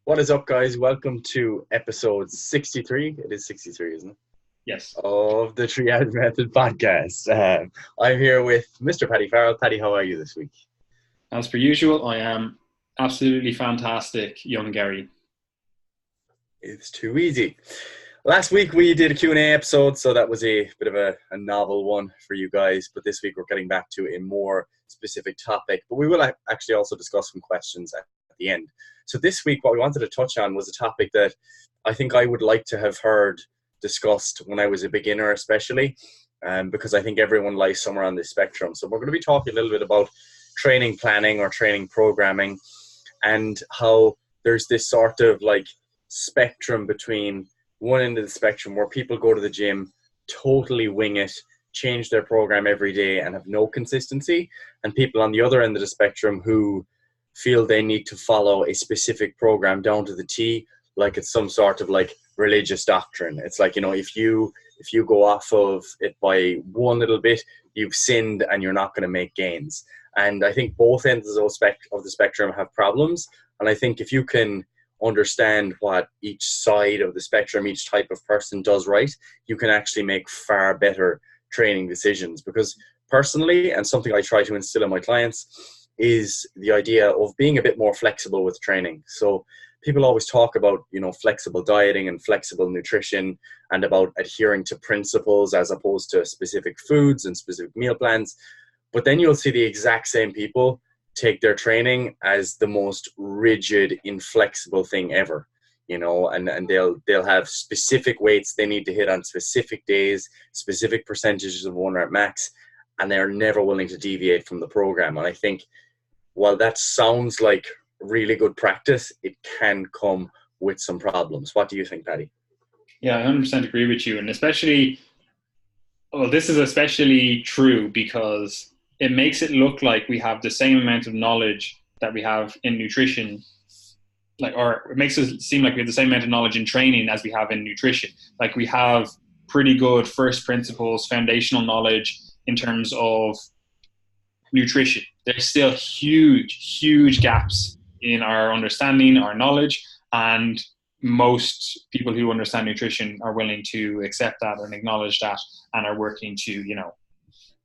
What is up, guys? Welcome to episode 63. It is 63, isn't it? Yes. Of the Triage Method podcast. I'm here with Mr. Paddy Farrell. Paddy, how are you this week? As per usual, I am absolutely fantastic, young Gary. It's too easy. Last week we did a Q&A episode, so that was a bit of a novel one for you guys. But this week we're getting back to a more specific topic. But we will actually also discuss some questions at the end. So this week what we wanted to touch on was a topic that I think I would like to have heard discussed when I was a beginner, especially, because I think everyone lies somewhere on this spectrum. So we're going to be talking a little bit about training planning or training programming, and how there's this sort of like spectrum between one end of the spectrum where people go to the gym, totally wing it, change their program every day and have no consistency, and people on the other end of the spectrum who feel they need to follow a specific program down to the T, like it's some sort of like religious doctrine. It's like, if you go off of it by one little bit, you've sinned and you're not going to make gains. And I think both ends of the spectrum have problems. And I think if you can understand what each side of the spectrum, each type of person does right, you can actually make far better training decisions. Because personally, and something I try to instill in my clients, is the idea of being a bit more flexible with training. So people always talk about, flexible dieting and flexible nutrition, and about adhering to principles as opposed to specific foods and specific meal plans. But then you'll see the exact same people take their training as the most rigid, inflexible thing ever, and they'll have specific weights they need to hit on specific days, specific percentages of one rep max, and they're never willing to deviate from the program. And I think while that sounds like really good practice, it can come with some problems. What do you think, Paddy? Yeah, I 100% agree with you. And especially, well, this is especially true because it makes it look like we have the same amount of knowledge that we have in nutrition, or it makes it seem like we have the same amount of knowledge in training as we have in nutrition. Like we have pretty good first principles, foundational knowledge in terms of nutrition. There's still huge, huge gaps in our understanding, our knowledge, and most people who understand nutrition are willing to accept that and acknowledge that and are working to,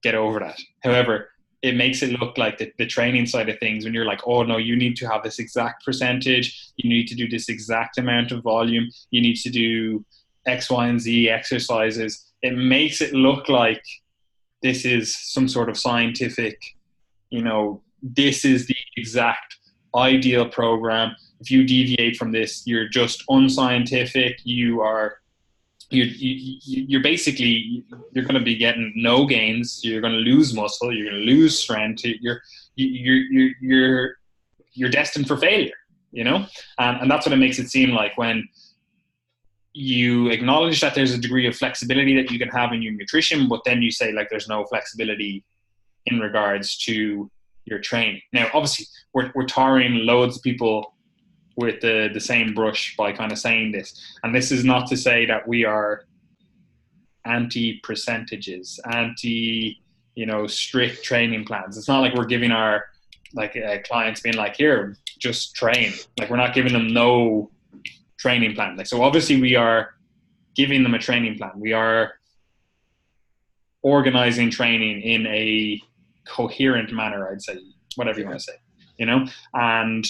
get over that. However, it makes it look like the training side of things when you're like, oh no, you need to have this exact percentage, you need to do this exact amount of volume, you need to do X, Y, and Z exercises. It makes it look like this is some sort of scientific, this is the exact ideal program. If you deviate from this, you're just unscientific. You're basically, you're going to be getting no gains. You're going to lose muscle. You're going to lose strength. You're destined for failure. And that's what it makes it seem like when you acknowledge that there's a degree of flexibility that you can have in your nutrition, but then you say like there's no flexibility in regards to your training. Now, obviously, we're tarring loads of people with the same brush by kind of saying this. And this is not to say that we are anti-percentages, strict training plans. It's not like we're giving our clients being like, here, just train. Like we're not giving them no training plan. Like, so obviously we are giving them a training plan. We are organizing training in a coherent manner, I'd say, whatever you want to say, and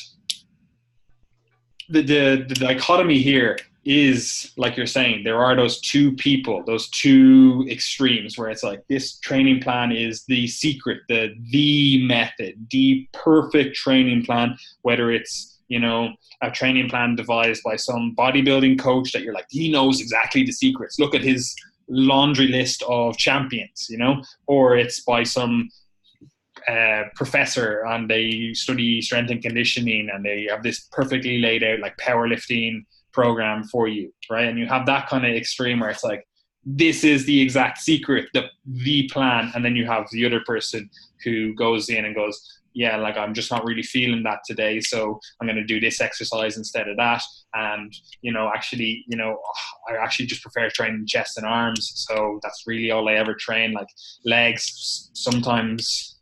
the dichotomy here is, like you're saying, there are those two people, those two extremes where it's like this training plan is the secret, the method, the perfect training plan, whether it's, a training plan devised by some bodybuilding coach that you're like, he knows exactly the secrets. Look at his laundry list of champions, or it's by some professor and they study strength and conditioning and they have this perfectly laid out like powerlifting program for you, right? And you have that kind of extreme where it's like, this is the exact secret, the plan. And then you have the other person who goes in and goes, yeah, like I'm just not really feeling that today, so I'm going to do this exercise instead of that. And I actually just prefer training chest and arms, so that's really all I ever train. Like legs, sometimes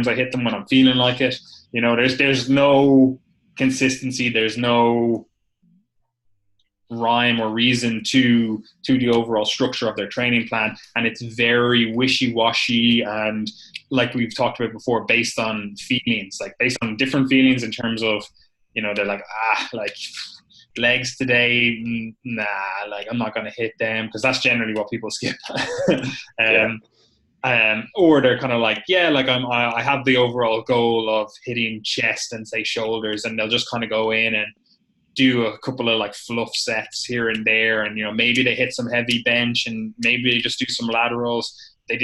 I hit them when I'm feeling like it. There's no consistency, there's no rhyme or reason to the overall structure of their training plan, and it's very wishy-washy, and like we've talked about before, based on feelings, like based on different feelings in terms of, they're like, like legs today, nah, like I'm not going to hit them, because that's generally what people skip. Yeah. Or they're kind of like, yeah, like I have the overall goal of hitting chest and say shoulders, and they'll just kind of go in and do a couple of like fluff sets here and there, and maybe they hit some heavy bench, and maybe they just do some laterals. They're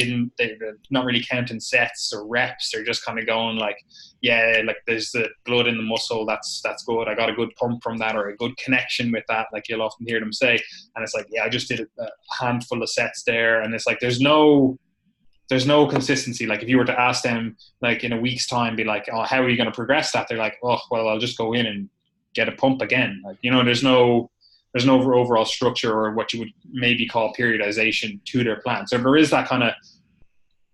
not really counting sets or reps. They're just kind of going like, yeah, like there's the blood in the muscle, that's good, I got a good pump from that, or a good connection with that, like you'll often hear them say. And it's like, yeah, I just did a handful of sets there, and it's like there's no consistency. Like if you were to ask them like in a week's time, be like, oh, how are you going to progress that? They're like, oh, well, I'll just go in and get a pump again. Like, there's no overall structure, or what you would maybe call periodization, to their plan. So there is that kind of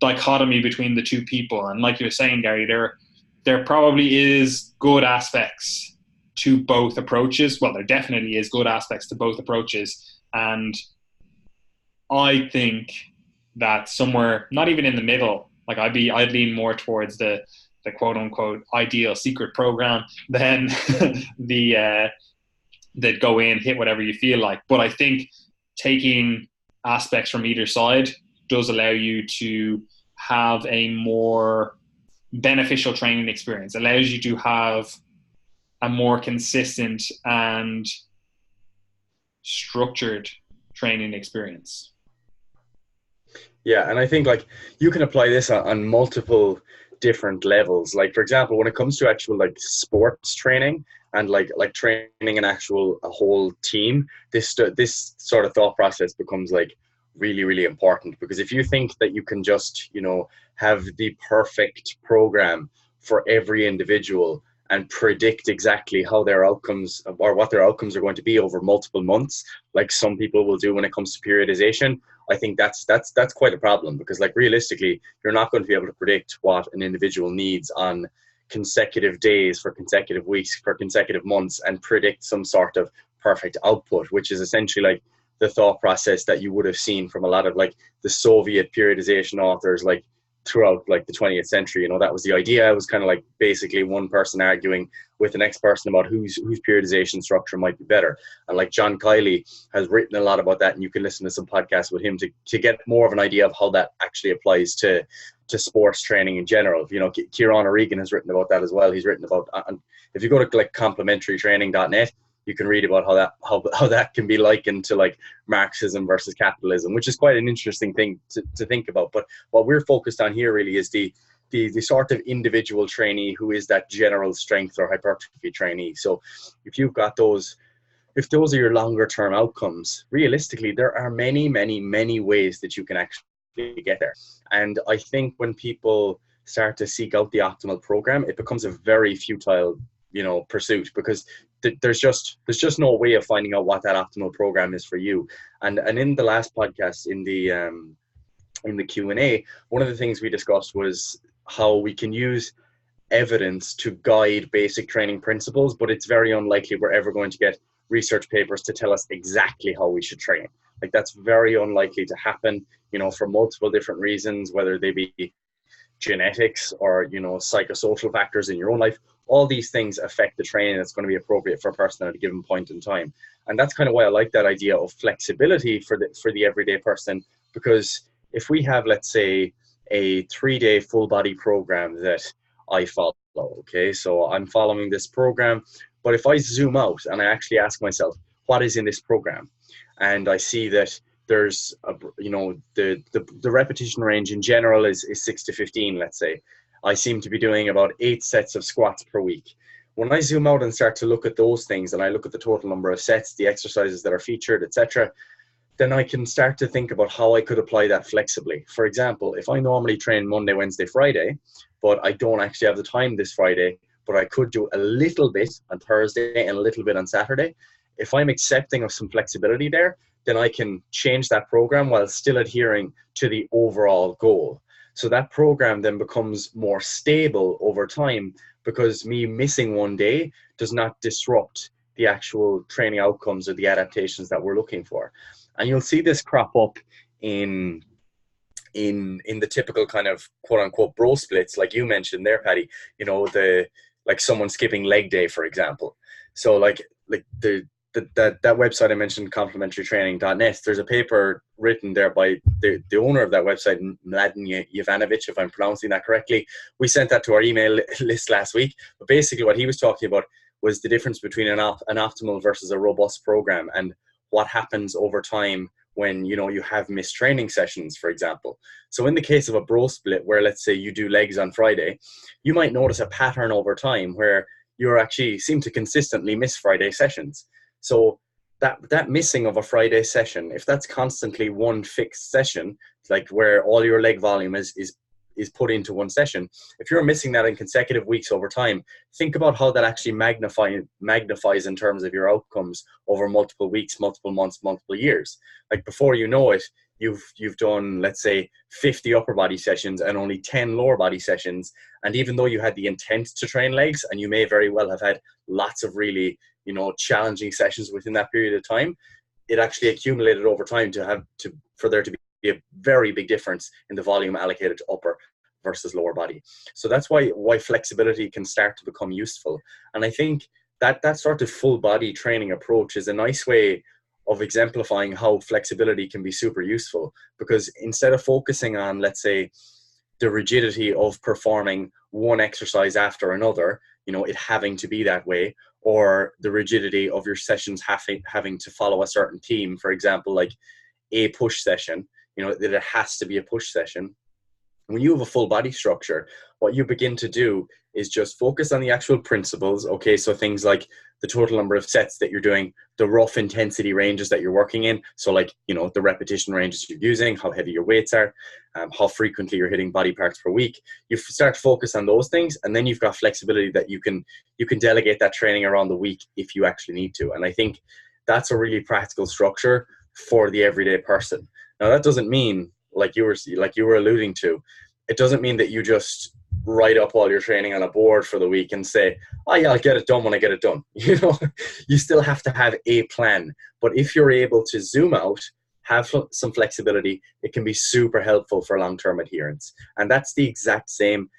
dichotomy between the two people. And like you were saying, Gary, there probably is good aspects to both approaches. Well, there definitely is good aspects to both approaches. And I think that somewhere, not even in the middle, like I'd lean more towards the quote unquote ideal secret program than that go in, hit whatever you feel like. But I think taking aspects from either side does allow you to have a more beneficial training experience, allows you to have a more consistent and structured training experience. Yeah, and I think like you can apply this on multiple different levels. Like for example, when it comes to actual like sports training and like training a whole team, this sort of thought process becomes like really, really important. Because if you think that you can just have the perfect program for every individual and predict exactly how their outcomes, or what their outcomes are going to be over multiple months, like some people will do when it comes to periodization, I think that's quite a problem. Because like realistically, you're not going to be able to predict what an individual needs on consecutive days, for consecutive weeks, for consecutive months, and predict some sort of perfect output, which is essentially like the thought process that you would have seen from a lot of like the Soviet periodization authors, like throughout like the 20th century. That was the idea. It was kind of like basically one person arguing with the next person about whose periodization structure might be better. And like John Kiley has written a lot about that, and you can listen to some podcasts with him to get more of an idea of how that actually applies to sports training in general. Kieran O'Regan has written about that as well. He's written about, if you go to like complementarytraining.net, you can read about how that can be likened to like Marxism versus capitalism, which is quite an interesting thing to think about. But what we're focused on here really is the sort of individual trainee who is that general strength or hypertrophy trainee. So if those are your longer term outcomes, realistically, there are many, many, many ways that you can actually get there. And I think when people start to seek out the optimal program, it becomes a very futile pursuit, because there's just no way of finding out what that optimal program is for you. And in the last podcast, in the Q&A, one of the things we discussed was how we can use evidence to guide basic training principles, but it's very unlikely we're ever going to get research papers to tell us exactly how we should train. Like that's very unlikely to happen, for multiple different reasons, whether they be genetics or psychosocial factors in your own life. All these things affect the training that's going to be appropriate for a person at a given point in time. And that's kind of why I like that idea of flexibility for the everyday person. Because if we have, let's say, a 3-day full body program that I follow, okay, so I'm following this program, but if I zoom out and I actually ask myself, what is in this program? And I see that there's the repetition range in general is 6 to 15, let's say. I seem to be doing about 8 sets of squats per week. When I zoom out and start to look at those things, and I look at the total number of sets, the exercises that are featured, etc., then I can start to think about how I could apply that flexibly. For example, if I normally train Monday, Wednesday, Friday, but I don't actually have the time this Friday, but I could do a little bit on Thursday and a little bit on Saturday, if I'm accepting of some flexibility there, then I can change that program while still adhering to the overall goal. So that program then becomes more stable over time, because me missing one day does not disrupt the actual training outcomes or the adaptations that we're looking for. And you'll see this crop up in the typical kind of quote unquote bro splits, like you mentioned there, Paddy. You know, like someone skipping leg day, for example. So like that website I mentioned, complementarytraining.net, there's a paper written there by the owner of that website, Mladen Jovanovic, if I'm pronouncing that correctly. We sent that to our email list last week. But basically what he was talking about was the difference between an optimal versus a robust program, and what happens over time when, you know, you have missed training sessions, for example. So in the case of a bro split, where let's say you do legs on Friday, you might notice a pattern over time where you actually seem to consistently miss Friday sessions. So that missing of a Friday session, if that's constantly one fixed session, like where all your leg volume is put into one session, if you're missing that in consecutive weeks over time, think about how that actually magnifies in terms of your outcomes over multiple weeks, multiple months, multiple years. Like before you know it, you've done, let's say, 50 upper body sessions and only 10 lower body sessions. And even though you had the intent to train legs, and you may very well have had lots of really, you know, challenging sessions within that period of time, it actually accumulated over time for there to be a very big difference in the volume allocated to upper versus lower body. So that's why flexibility can start to become useful. And I think that sort of full body training approach is a nice way of exemplifying how flexibility can be super useful, because instead of focusing on, let's say, the rigidity of performing one exercise after another, you know, it having to be that way, or the rigidity of your sessions having to follow a certain theme, for example, like a push session, you know, that it has to be a push session. When you have a full body structure, what you begin to do is just focus on the actual principles. Okay, so things like the total number of sets that you're doing, the rough intensity ranges that you're working in. So like, you know, the repetition ranges you're using, how heavy your weights are, how frequently you're hitting body parts per week. You start to focus on those things, and then you've got flexibility that you can delegate that training around the week if you actually need to. And I think that's a really practical structure for the everyday person. Now, that doesn't mean, like you were alluding to, it doesn't mean that you just write up all your training on a board for the week and say, oh yeah, I'll get it done when I get it done. You know, you still have to have a plan. But if you're able to zoom out, have some flexibility, it can be super helpful for long-term adherence. And that's the exact same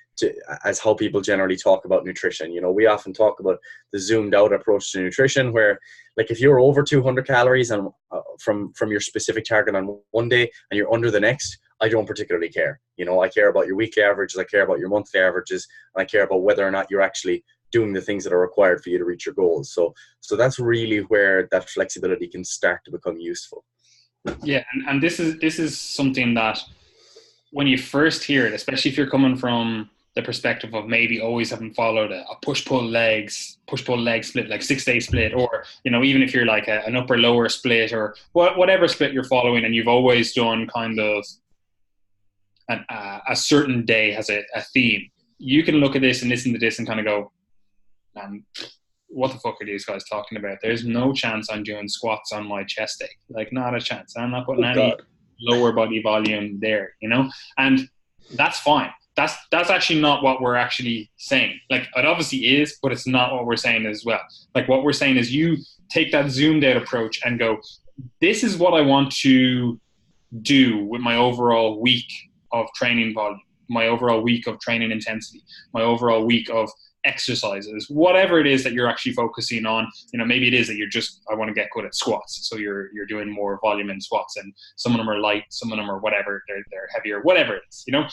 as how people generally talk about nutrition. You know, we often talk about the zoomed out approach to nutrition, where like if you're over 200 calories and from your specific target on one day and you're under the next, I don't particularly care. You know, I care about your weekly averages, I care about your monthly averages, and I care about whether or not you're actually doing the things that are required for you to reach your goals. So that's really where that flexibility can start to become useful. Yeah, and this is something that when you first hear it, especially if you're coming from the perspective of maybe always having followed a push-pull leg split, like 6-day split, or, you know, even if you're like an upper-lower split or whatever split you're following, and you've always done kind of a certain day has a theme, you can look at this and listen to this and kind of go, what the fuck are these guys talking about? There's no chance I'm doing squats on my chest day. Like, not a chance. I'm not putting any lower body volume there, you know? And that's fine. That's actually not what we're actually saying. Like, it obviously is, but it's not what we're saying as well. Like, what we're saying is you take that zoomed out approach and go, this is what I want to do with my overall week of training volume, my overall week of training intensity, my overall week of exercises, whatever it is that you're actually focusing on. You know, maybe it is that I want to get good at squats, so you're doing more volume in squats, and some of them are light, some of them are whatever, they're heavier, whatever it is. You know,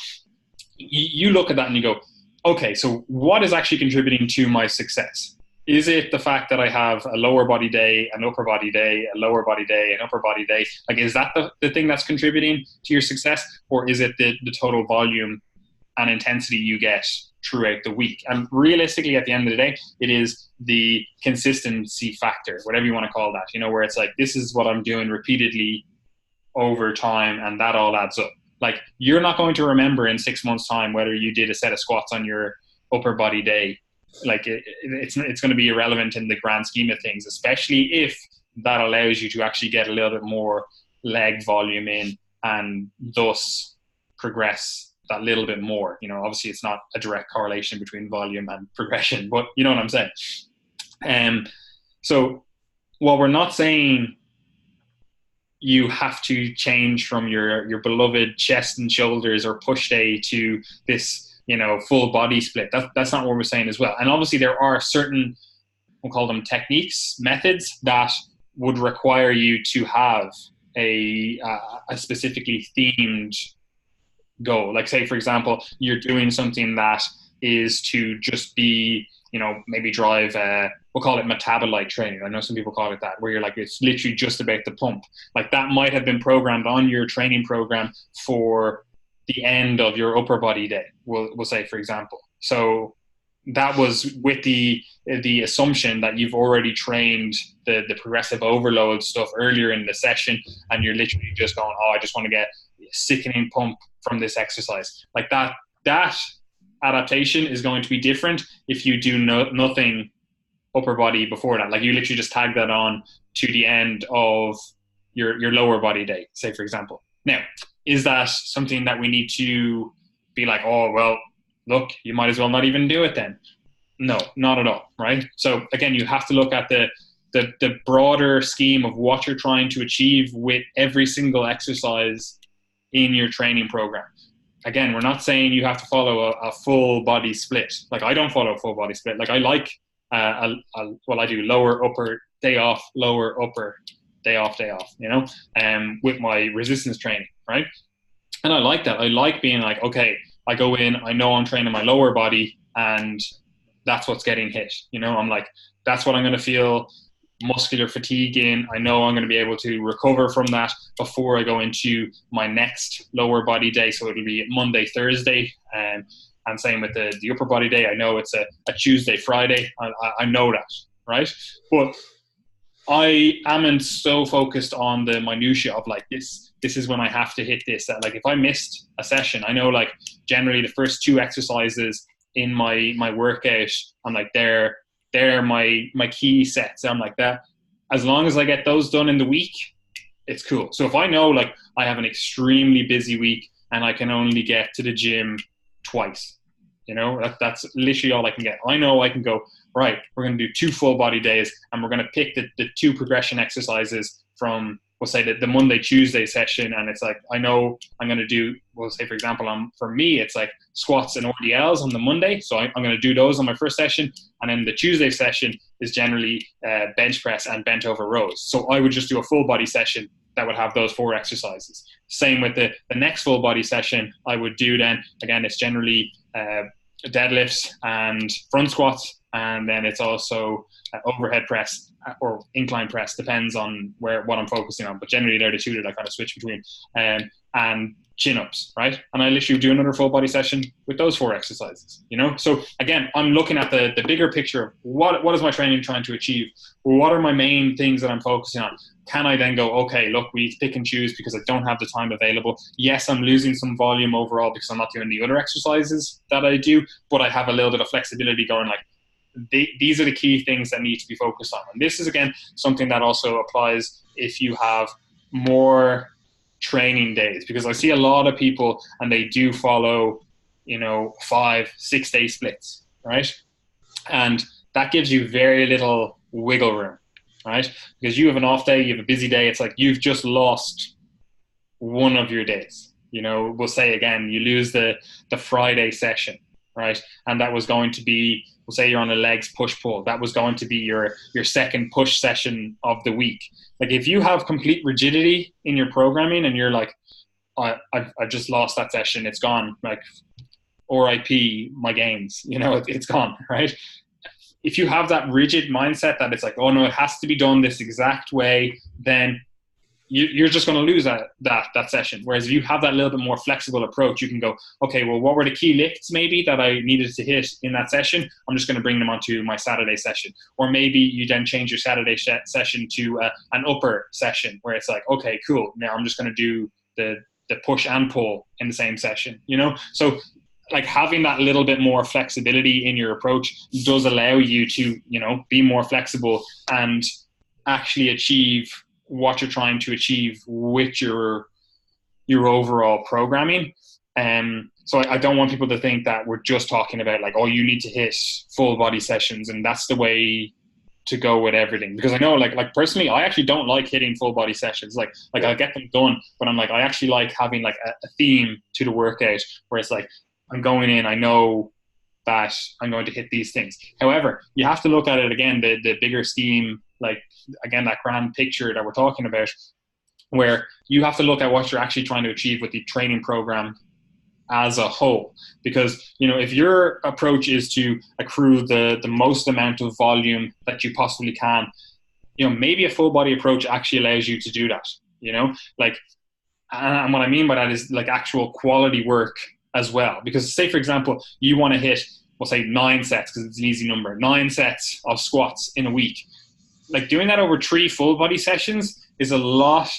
you look at that and you go, okay, so what is actually contributing to my success? Is it the fact that I have a lower body day, an upper body day, a lower body day, an upper body day? Like, is that the thing that's contributing to your success? Or is it the total volume and intensity you get throughout the week? And realistically, at the end of the day, it is the consistency factor, whatever you want to call that, you know, where it's like, this is what I'm doing repeatedly over time, and that all adds up. Like, you're not going to remember in 6 months' time whether you did a set of squats on your upper body day. Like, it's going to be irrelevant in the grand scheme of things, especially if that allows you to actually get a little bit more leg volume in and thus progress that little bit more. You know, obviously it's not a direct correlation between volume and progression, but you know what I'm saying. So while we're not saying you have to change from your beloved chest and shoulders or push day to this, full body split. That's not what we're saying as well. And obviously there are certain, we'll call them techniques, methods that would require you to have a specifically themed goal. Like say, for example, you're doing something that is to just be, maybe drive, we'll call it metabolite training. I know some people call it that, where you're like, it's literally just about the pump. Like that might have been programmed on your training program for the end of your upper body day, we'll say, for example. So that was with the assumption that you've already trained the progressive overload stuff earlier in the session, and you're literally just going, oh, I just want to get a sickening pump from this exercise. Like that adaptation is going to be different if you do nothing upper body before that. Like you literally just tag that on to the end of your lower body day, say, for example. Now, is that something that we need to be like, oh, well, look, you might as well not even do it then? No, not at all, right? So again, you have to look at the broader scheme of what you're trying to achieve with every single exercise in your training program. Again, we're not saying you have to follow a full body split. Like I don't follow a full body split. Like I like, I do lower, upper, day off, lower, upper, day off, with my resistance training, right? And I like that. I like being like, okay, I go in, I know I'm training my lower body and that's what's getting hit. I'm like, that's what I'm going to feel muscular fatigue in. I know I'm going to be able to recover from that before I go into my next lower body day. So it'll be Monday, Thursday, and same with the upper body day. I know it's a Tuesday, Friday. I know that, right? But I am so focused on the minutia of like this is when I have to hit this. That like if I missed a session, I know like generally the first 2 exercises in my workout, I'm like they're my key sets. I'm like that. As long as I get those done in the week, it's cool. So if I know like I have an extremely busy week and I can only get to the gym twice, that's literally all I can get. I know I can go, right, we're going to do 2 full body days and we're going to pick the 2 progression exercises from, we'll say the Monday, Tuesday session. And it's like, I know I'm going to do, we'll say, for example, for me, it's like squats and RDLs on the Monday. So I'm going to do those on my first session. And then the Tuesday session is generally bench press and bent over rows. So I would just do a full body session that would have those 4 exercises. Same with the next full body session I would do then. Again, it's generally deadlifts and front squats. And then it's also overhead press or incline press, depends on what I'm focusing on. But generally, they're the 2 that I kind of switch between. And chin-ups, right? And I literally do another full body session with those 4 exercises, So again, I'm looking at the bigger picture of what is my training trying to achieve? What are my main things that I'm focusing on? Can I then go, okay, look, we need to pick and choose because I don't have the time available. Yes, I'm losing some volume overall because I'm not doing the other exercises that I do, but I have a little bit of flexibility going like, these are the key things that need to be focused on. And this is, again, something that also applies if you have more training days, because I see a lot of people and they do follow, 5-6 day splits, right? And that gives you very little wiggle room, right? Because you have an off day, you have a busy day. It's like you've just lost one of your days. We'll say again, you lose the Friday session, right? And that was going to be, we'll say you're on a legs push-pull. That was going to be your second push session of the week. Like if you have complete rigidity in your programming and you're like, I just lost that session, it's gone. Like RIP my gains, it's gone, right? If you have that rigid mindset that it's like, oh no, it has to be done this exact way, then you're just going to lose that session. Whereas if you have that little bit more flexible approach, you can go, okay, well, what were the key lifts maybe that I needed to hit in that session? I'm just going to bring them onto my Saturday session. Or maybe you then change your Saturday session to an upper session where it's like, okay, cool. Now I'm just going to do the push and pull in the same session, So like having that little bit more flexibility in your approach does allow you to, be more flexible and actually achieve what you're trying to achieve with your overall programming. So I don't want people to think that we're just talking about like, oh, you need to hit full body sessions and that's the way to go with everything, because I know like personally I actually don't like hitting full body sessions. Like I'll get them done, but I'm like, I actually like having like a theme to the workout where it's like I'm going in, I know that I'm going to hit these things. However, you have to look at it again, the bigger scheme, like again, that grand picture that we're talking about, where you have to look at what you're actually trying to achieve with the training program as a whole. Because, you know, if your approach is to accrue the most amount of volume that you possibly can, you know, maybe a full body approach actually allows you to do that, you know, like, and what I mean by that is like actual quality work as well. Because say, for example, you want to hit, we'll say 9 sets, because it's an easy number, 9 sets of squats in a week. Like doing that over 3 full body sessions is a lot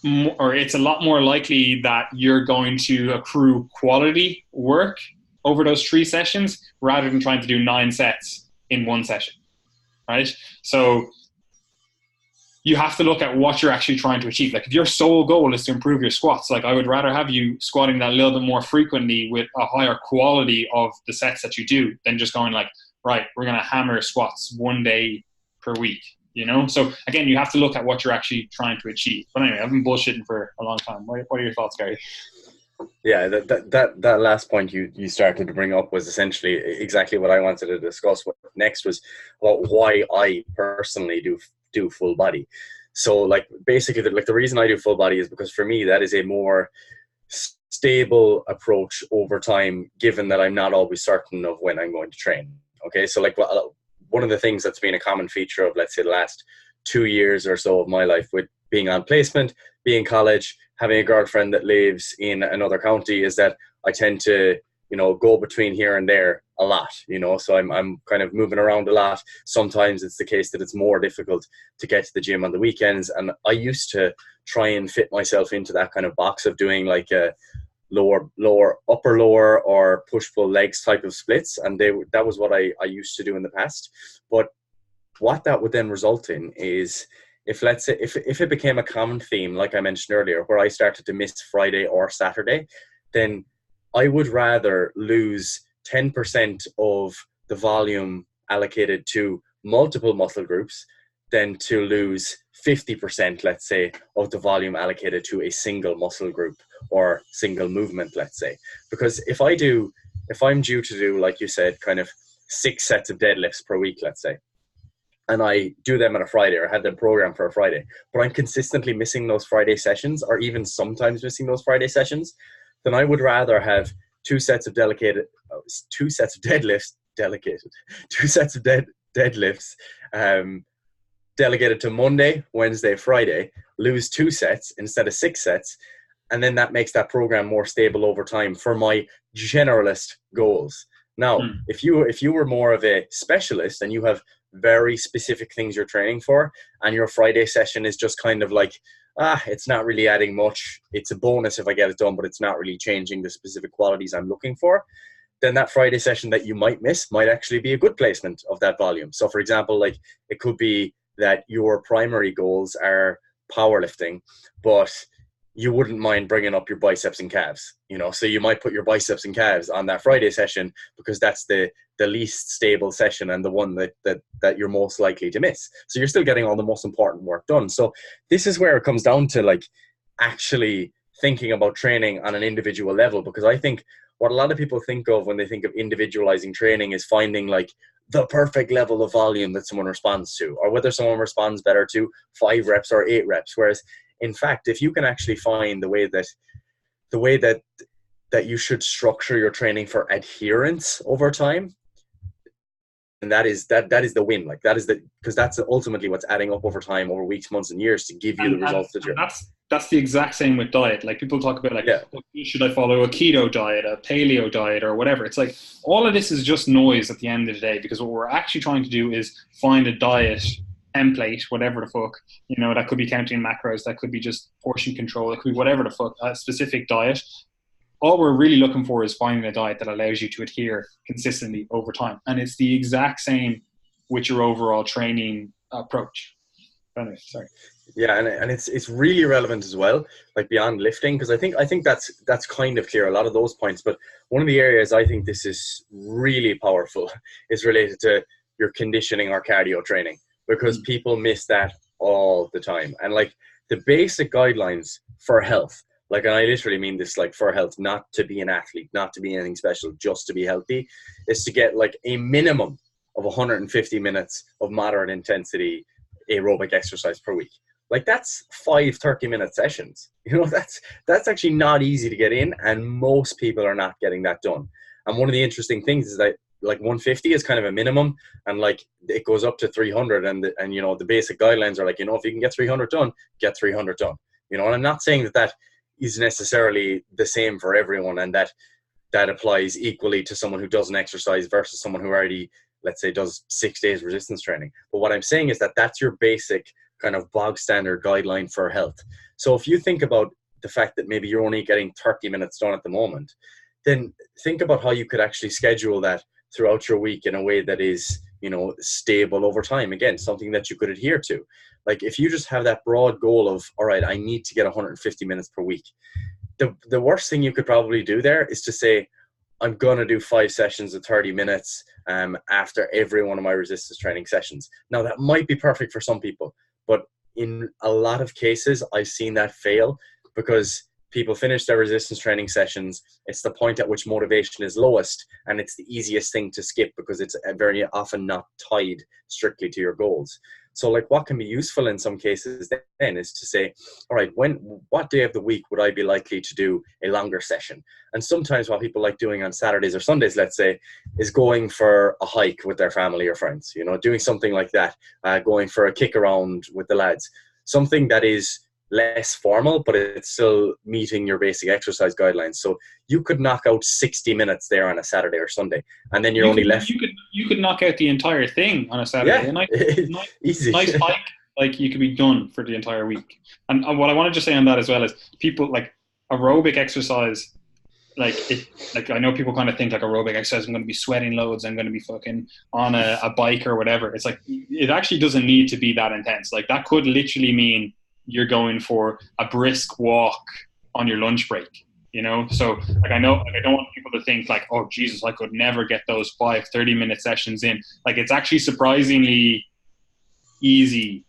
more, or it's a lot more likely that you're going to accrue quality work over those 3 sessions rather than trying to do 9 sets in 1 session, right? So you have to look at what you're actually trying to achieve. Like if your sole goal is to improve your squats, like I would rather have you squatting that a little bit more frequently with a higher quality of the sets that you do than just going like, right, we're going to hammer squats 1 day per week. You know, so again, you have to look at what you're actually trying to achieve. But anyway, I've been bullshitting for a long time. What are your thoughts, Gary? Yeah, that last point you started to bring up was essentially exactly what I wanted to discuss. What next was about why I personally do full body. So, like, basically, the reason I do full body is because for me that is a more stable approach over time, given that I'm not always certain of when I'm going to train. Okay, so like one of the things that's been a common feature of, let's say, the last 2 years or so of my life, with being on placement, being in college, having a girlfriend that lives in another county, is that I tend to, you know, go between here and there a lot, you know, so I'm kind of moving around a lot. Sometimes it's the case that it's more difficult to get to the gym on the weekends. And I used to try and fit myself into that kind of box of doing like a upper lower or push pull legs type of splits, and that was what I used to do in the past. But what that would then result in is, if let's say if it became a common theme, like I mentioned earlier, where I started to miss Friday or Saturday, then I would rather lose 10% of the volume allocated to multiple muscle groups than to lose 50%, let's say, of the volume allocated to a single muscle group or single movement, let's say. Because if I'm due to do, like you said, kind of 6 sets of deadlifts per week, let's say, and I do them on a Friday, or had them programmed for a Friday, but I'm consistently missing those Friday sessions, or even sometimes missing those Friday sessions, then I would rather have 2 sets of deadlifts, 2 sets of deadlifts, delegated to Monday, Wednesday, Friday, lose 2 sets instead of 6 sets, and then that makes that program more stable over time for my generalist goals. Now, if you were more of a specialist and you have very specific things you're training for, and your Friday session is just kind of like, it's not really adding much, it's a bonus if I get it done, but it's not really changing the specific qualities I'm looking for, then that Friday session that you might miss might actually be a good placement of that volume. So for example, like, it could be that your primary goals are powerlifting, but you wouldn't mind bringing up your biceps and calves, you know, so you might put your biceps and calves on that Friday session because that's the least stable session and the one that you're most likely to miss. So you're still getting all the most important work done. So this is where it comes down to, like, actually thinking about training on an individual level, because I think what a lot of people think of when they think of individualizing training is finding like the perfect level of volume that someone responds to, or whether someone responds better to 5 reps or 8 reps. Whereas in fact, if you can actually find the way that you should structure your training for adherence over time, and that is the win. Like, that is because that's ultimately what's adding up over time, over weeks, months, and years, to give you the results that you're. That's the exact same with diet. Like, people talk about, like, should I follow a keto diet, a paleo diet, or whatever? It's like, all of this is just noise at the end of the day, because what we're actually trying to do is find a diet template, whatever the fuck, you know, that could be counting macros, that could be just portion control, it could be whatever the fuck, a specific diet. All we're really looking for is finding a diet that allows you to adhere consistently over time. And it's the exact same with your overall training approach. Anyway, sorry. Yeah, and it's really relevant as well, like beyond lifting, because I think that's kind of clear, a lot of those points. But one of the areas I think this is really powerful is related to your conditioning or cardio training. because people miss that all the time. And like the basic guidelines for health, like, and I literally mean this, like for health, not to be an athlete, not to be anything special, just to be healthy, is to get like a minimum of 150 minutes of moderate intensity aerobic exercise per week. Like that's 5 30-minute sessions. You know, that's actually not easy to get in, and most people are not getting that done. And one of the interesting things is that like 150 is kind of a minimum, and like it goes up to 300, and you know, the basic guidelines are like, you know, if you can get 300 done, get 300 done. You know, and I'm not saying that is necessarily the same for everyone, and that applies equally to someone who doesn't exercise versus someone who already, let's say, does 6 days resistance training. But what I'm saying is that that's your basic kind of bog standard guideline for health. So if you think about the fact that maybe you're only getting 30 minutes done at the moment, then think about how you could actually schedule that throughout your week in a way that is, you know, stable over time. Again, something that you could adhere to. Like if you just have that broad goal of, all right, I need to get 150 minutes per week. The worst thing you could probably do there is to say, I'm going to do 5 sessions of 30 minutes after every one of my resistance training sessions. Now that might be perfect for some people, but in a lot of cases, I've seen that fail because people finish their resistance training sessions. It's the point at which motivation is lowest, and it's the easiest thing to skip because it's very often not tied strictly to your goals. So like what can be useful in some cases then is to say, all right, what day of the week would I be likely to do a longer session? And sometimes what people like doing on Saturdays or Sundays, let's say, is going for a hike with their family or friends, you know, doing something like that, going for a kick around with the lads, something that is less formal, but it's still meeting your basic exercise guidelines. So you could knock out 60 minutes there on a Saturday or Sunday, and then you're only left. You could knock out the entire thing on a Saturday. Yeah, nice, easy. Nice hike, like you could be done for the entire week. And what I wanted to say on that as well is people like aerobic exercise. Like I know people kind of think like aerobic exercise, I'm going to be sweating loads, I'm going to be fucking on a bike or whatever. It's like it actually doesn't need to be that intense. Like that could literally mean you're going for a brisk walk on your lunch break, you know? So like, I don't want people to think like, oh Jesus, I could never get those 5 30-minute sessions in. Like it's actually surprisingly easy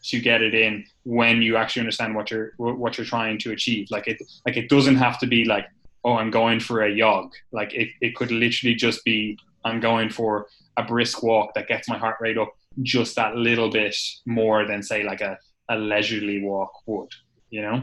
to get it in when you actually understand what you're trying to achieve. Like it doesn't have to be like, oh, I'm going for a jog. Like it could literally just be, I'm going for a brisk walk that gets my heart rate up just that little bit more than say like a leisurely walk would, you know?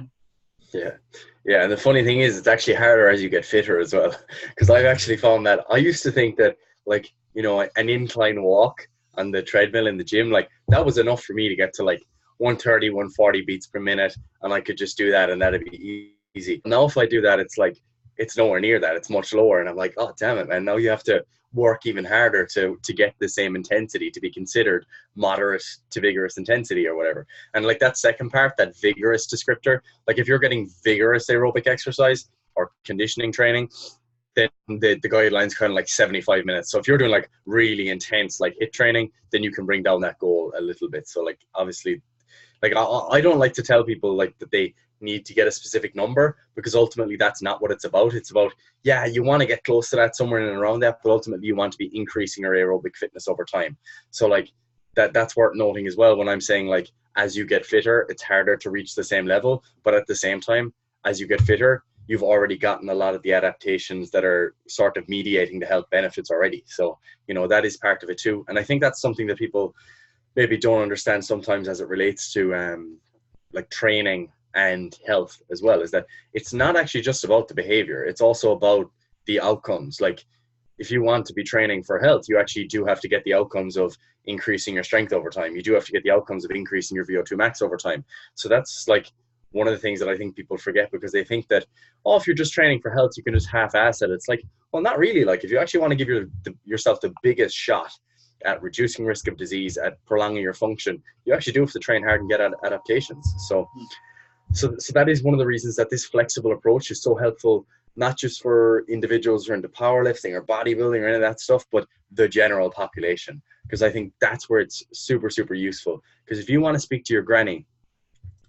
Yeah. And the funny thing is, it's actually harder as you get fitter as well. Because I've actually found that I used to think that, like, you know, an incline walk on the treadmill in the gym, like that was enough for me to get to like 130, 140 beats per minute, and I could just do that and that'd be easy. Now if I do that, it's like it's nowhere near that. It's much lower, and I'm like, oh damn it, man! Now you have to work even harder to get the same intensity to be considered moderate to vigorous intensity or whatever. And like that second part, that vigorous descriptor, like if you're getting vigorous aerobic exercise or conditioning training, then the guidelines kind of like 75 minutes. So if you're doing like really intense like HIIT training, then you can bring down that goal a little bit. So like obviously, like I don't like to tell people like that they need to get a specific number, because ultimately that's not what it's about. It's about, yeah, you want to get close to that, somewhere in and around that, but ultimately you want to be increasing your aerobic fitness over time. So like that's worth noting as well when I'm saying like as you get fitter, it's harder to reach the same level, but at the same time, as you get fitter, you've already gotten a lot of the adaptations that are sort of mediating the health benefits already. So, you know, that is part of it too. And I think that's something that people maybe don't understand sometimes as it relates to like training and health as well, is that it's not actually just about the behavior. It's also about the outcomes. Like if you want to be training for health, you actually do have to get the outcomes of increasing your strength over time. You do have to get the outcomes of increasing your VO2 max over time. So that's like one of the things that I think people forget, because they think that, oh, if you're just training for health, you can just half-ass it. It's like, well, not really. Like if you actually want to give yourself the biggest shot at reducing risk of disease, at prolonging your function, you actually do have to train hard and get adaptations. So that is one of the reasons that this flexible approach is so helpful, not just for individuals who are into powerlifting or bodybuilding or any of that stuff, but the general population. Because I think that's where it's super, super useful. Because if you want to speak to your granny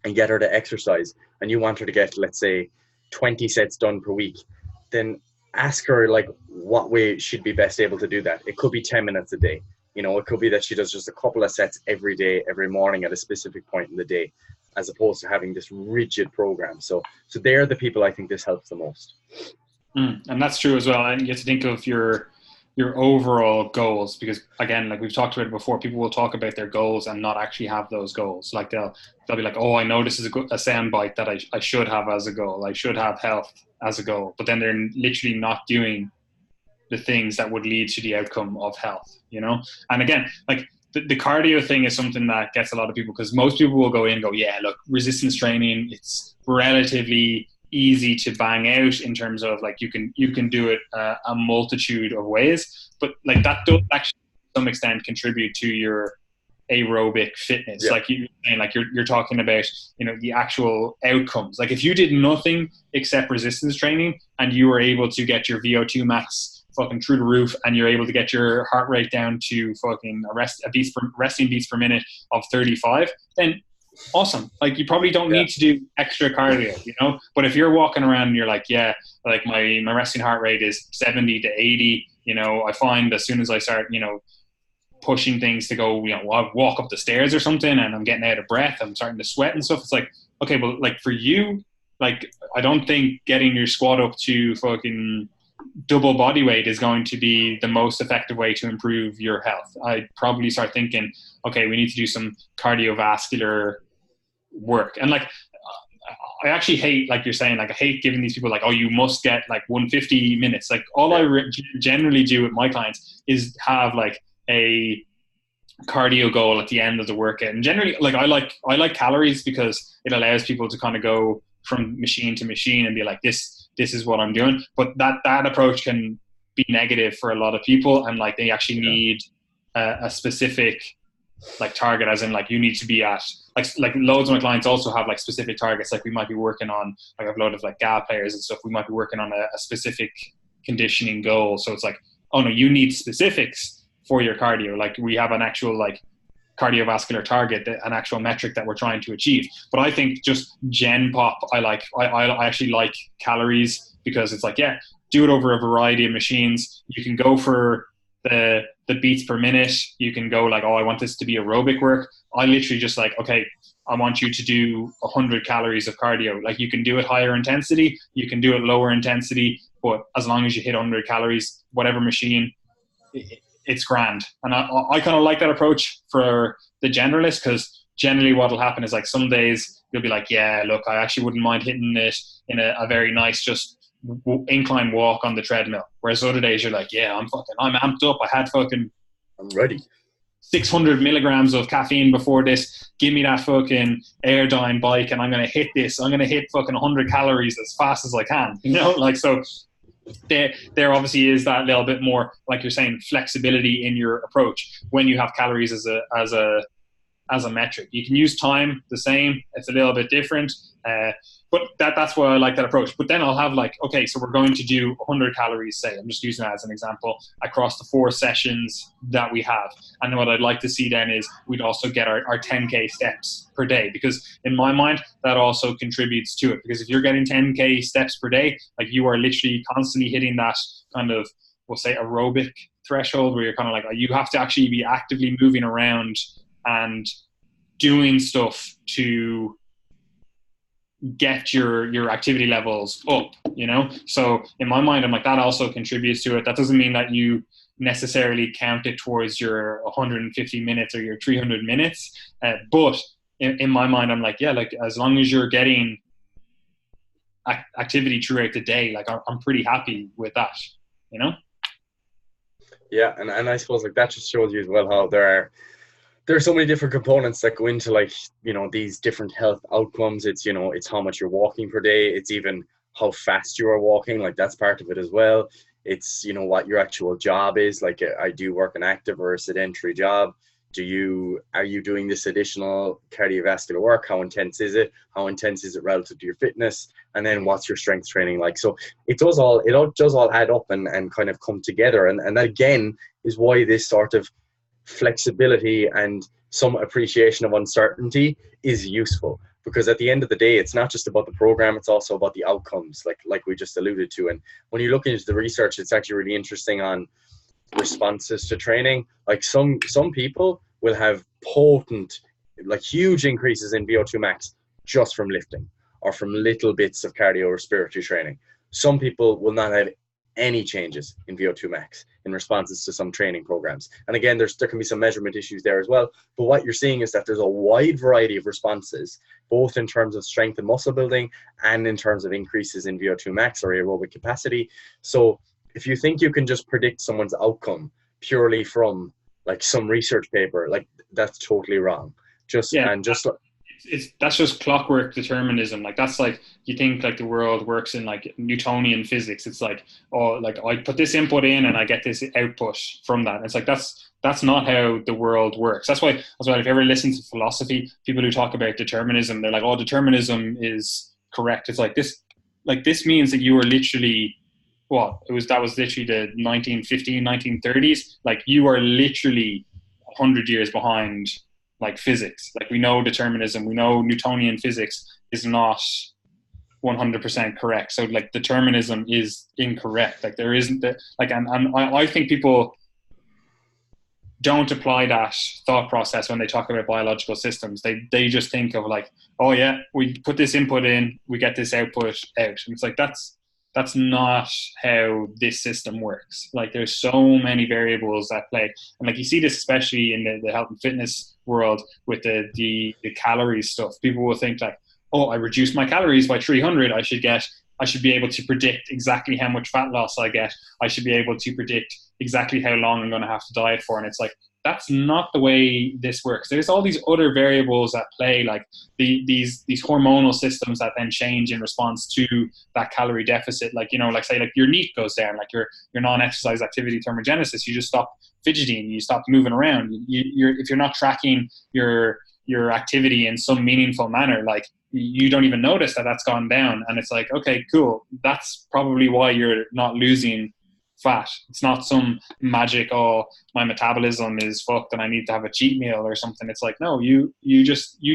and get her to exercise, and you want her to get, let's say, 20 sets done per week, then ask her like what way she'd be best able to do that. It could be 10 minutes a day. You know, it could be that she does just a couple of sets every day, every morning at a specific point in the day, as opposed to having this rigid program. So they're the people I think this helps the most. And that's true as well. And you have to think of your overall goals, because again, like we've talked about it before, people will talk about their goals and not actually have those goals. Like they'll be like, oh, I know this is a sound bite that I should have as a goal. I should have health as a goal, but then they're literally not doing the things that would lead to the outcome of health, you know? And again, like the cardio thing is something that gets a lot of people, because most people will go in and go, yeah, look, resistance training, it's relatively easy to bang out in terms of like you can do it a multitude of ways, but like that does actually to some extent contribute to your aerobic fitness. Yeah. Like you're talking about, you know, the actual outcomes. Like if you did nothing except resistance training and you were able to get your VO2 max fucking through the roof, and you're able to get your heart rate down to fucking resting beats per minute of 35, then awesome. Like you probably don't need to do extra cardio, you know. But if you're walking around and you're like, yeah, like my resting heart rate is 70 to 80, you know, I find as soon as I start, you know, pushing things to go, you know, I'll walk up the stairs or something and I'm getting out of breath, I'm starting to sweat and stuff. It's like, okay, well, like for you, like I don't think getting your squat up to fucking double body weight is going to be the most effective way to improve your health. I'd probably start thinking, okay, we need to do some cardiovascular work. And like, I actually hate, like you're saying, like I hate giving these people like, oh, you must get like 150 minutes. Like all I generally do with my clients is have like a cardio goal at the end of the workout. And generally, like I like calories because it allows people to kind of go from machine to machine and be like, this is what I'm doing. But that approach can be negative for a lot of people, and like they actually need a specific like target, as in like you need to be at like loads of my clients also have like specific targets. Like we might be working on, like I've a lot of like GA players and stuff, we might be working on a specific conditioning goal. So it's like, oh no, you need specifics for your cardio. Like we have an actual like cardiovascular target, an actual metric that we're trying to achieve. But I think just gen pop, I actually like calories, because it's like, yeah, do it over a variety of machines. You can go for the beats per minute. You can go like, oh, I want this to be aerobic work. I literally just like, okay, I want you to do 100 calories of cardio. Like you can do it higher intensity, you can do it lower intensity, but as long as you hit 100 calories, whatever machine, it's grand. And I kind of like that approach for the generalist, because generally what will happen is like some days you'll be like, yeah, look, I actually wouldn't mind hitting it in a very nice, just incline walk on the treadmill. Whereas other days you're like, yeah, I'm amped up. I'm ready. 600 milligrams of caffeine before this. Give me that fucking Airdyne bike and I'm going to hit this. I'm going to hit fucking 100 calories as fast as I can, you know? Like, so there obviously is that little bit more, like you're saying, flexibility in your approach when you have calories as a metric. You can use time the same. It's a little bit different. But that's why I like that approach. But then I'll have like, okay, so we're going to do 100 calories, say, I'm just using that as an example, across the 4 sessions that we have. And then what I'd like to see then is we'd also get our 10K steps per day, because in my mind, that also contributes to it. Because if you're getting 10K steps per day, like you are literally constantly hitting that kind of, we'll say, aerobic threshold, where you're kind of like, you have to actually be actively moving around and doing stuff to get your activity levels up, you know? So in my mind, I'm like, that also contributes to it. That doesn't mean that you necessarily count it towards your 150 minutes or your 300 minutes. But in my mind, I'm like, yeah, like as long as you're getting activity throughout the day, like I'm pretty happy with that, you know? Yeah, and I suppose like that just shows you as well how there are so many different components that go into, like, you know, these different health outcomes. It's, you know, it's how much you're walking per day. It's even how fast you are walking. Like that's part of it as well. It's, you know, what your actual job is. Like I do work an active or a sedentary job. Are you doing this additional cardiovascular work? How intense is it? How intense is it relative to your fitness? And then what's your strength training like? So it does all add up and kind of come together. And that again is why this sort of flexibility and some appreciation of uncertainty is useful, because at the end of the day, it's not just about the program, it's also about the outcomes, like we just alluded to. And when you look into the research, it's actually really interesting on responses to training. Like some people will have potent, like huge increases in VO2 max just from lifting or from little bits of cardio respiratory training. Some people will not have any changes in VO2 max in responses to some training programs. And again, there can be some measurement issues there as well. But what you're seeing is that there's a wide variety of responses, both in terms of strength and muscle building and in terms of increases in VO2 max or aerobic capacity. So if you think you can just predict someone's outcome purely from like some research paper, like that's totally wrong. That's just clockwork determinism. Like that's like, you think like the world works in like Newtonian physics. It's like, oh, like I put this input in and I get this output from that. And it's like that's not how the world works. That's why if you ever listen to philosophy, people who talk about determinism, they're like, oh, determinism is correct. It's like this means that you are literally that was literally the 1915, 1930s. Like you are literally 100 years behind like physics. Like we know determinism, we know Newtonian physics is not 100% correct. So like determinism is incorrect. Like there isn't and I think people don't apply that thought process when they talk about biological systems. They just think of like, oh yeah, we put this input in, we get this output out. And it's like, that's not how this system works. Like there's so many variables at play. And like you see this especially in the health and fitness world with the calories stuff. People will think like, oh, I reduced my calories by 300. I should be able to predict exactly how much fat loss I get. I should be able to predict exactly how long I'm going to have to diet for. And it's like, that's not the way this works. There's all these other variables at play, like these hormonal systems that then change in response to that calorie deficit. Like, you know, like say like your NEAT goes down, like your non-exercise activity thermogenesis, you just stop fidgeting, you stop moving around. If you're not tracking your activity in some meaningful manner, like you don't even notice that that's gone down. And it's like, okay, cool. That's probably why you're not losing fat. It's not some magic, oh, my metabolism is fucked and I need to have a cheat meal or something. It's like, no, you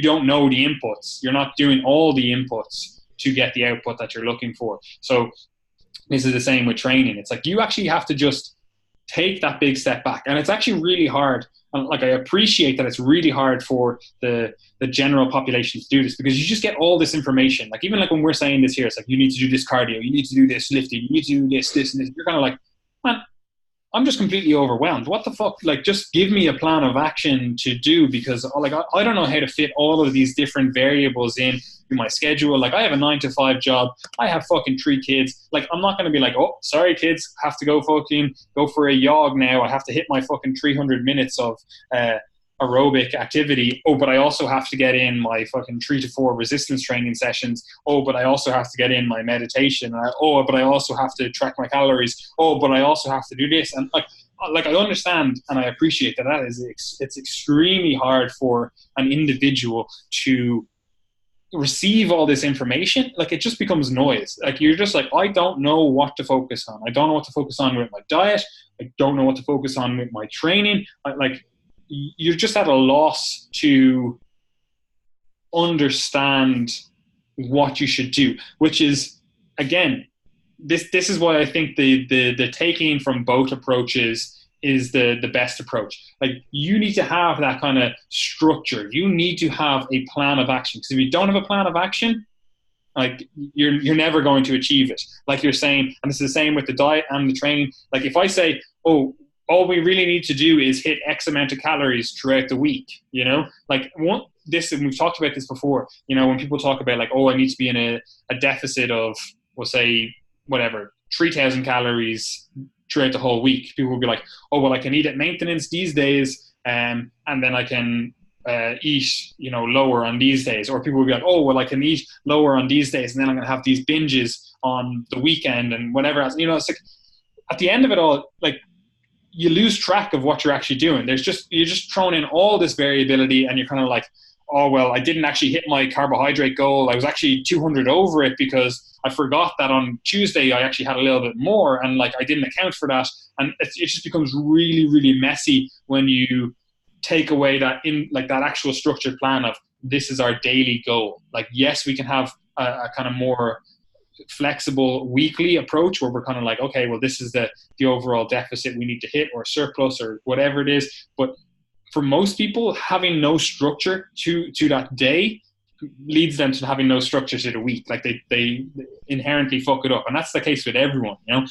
don't know the inputs. You're not doing all the inputs to get the output that you're looking for. So this is the same with training. It's like you actually have to just take that big step back. And it's actually really hard. And like I appreciate that it's really hard for the general population to do this, because you just get all this information. Like even like when we're saying this here, it's like you need to do this cardio, you need to do this lifting, you need to do this and this. You're kind of like, man, I'm just completely overwhelmed. What the fuck? Like, just give me a plan of action to do, because like I don't know how to fit all of these different variables in my schedule. Like I have a 9-to-5 job. I have fucking 3 kids. Like I'm not going to be like, oh, sorry kids, have to go for a jog now. I have to hit my fucking 300 minutes of aerobic activity. Oh, but I also have to get in my fucking 3 to 4 resistance training sessions. Oh, but I also have to get in my meditation. But I also have to track my calories. Oh, but I also have to do this. And like I understand and I appreciate that it's extremely hard for an individual to receive all this information. Like it just becomes noise. Like you're just like, I don't know what to focus on. I don't know what to focus on with my diet. I don't know what to focus on with my training. Like you're just at a loss to understand what you should do, which is, again, this is why I think the taking from both approaches is the best approach. Like you need to have that kind of structure. You need to have a plan of action, because if you don't have a plan of action, like you're never going to achieve it. Like you're saying, and this is the same with the diet and the training. Like if I say, oh, all we really need to do is hit X amount of calories throughout the week, you know, like and we've talked about this before, you know, when people talk about like, oh, I need to be in a deficit of, we'll say, whatever, 3,000 calories throughout the whole week. People will be like, oh, well, I can eat at maintenance these days, and then I can eat, you know, lower on these days. Or people will be like, oh, well, I can eat lower on these days, and then I'm going to have these binges on the weekend and whatever else. You know, it's like at the end of it all, like, you lose track of what you're actually doing. You're just throwing in all this variability, and you're kind of like, oh, well, I didn't actually hit my carbohydrate goal. I was actually 200 over it because I forgot that on Tuesday I actually had a little bit more, and like I didn't account for that. And it just becomes really, really messy when you take away that actual structured plan of this is our daily goal. Like, yes, we can have a kind of more flexible weekly approach where we're kind of like, okay, well, this is the overall deficit we need to hit, or surplus, or whatever it is. But for most people, having no structure to that day leads them to having no structure to the week. Like they inherently fuck it up. And that's the case with everyone, you know?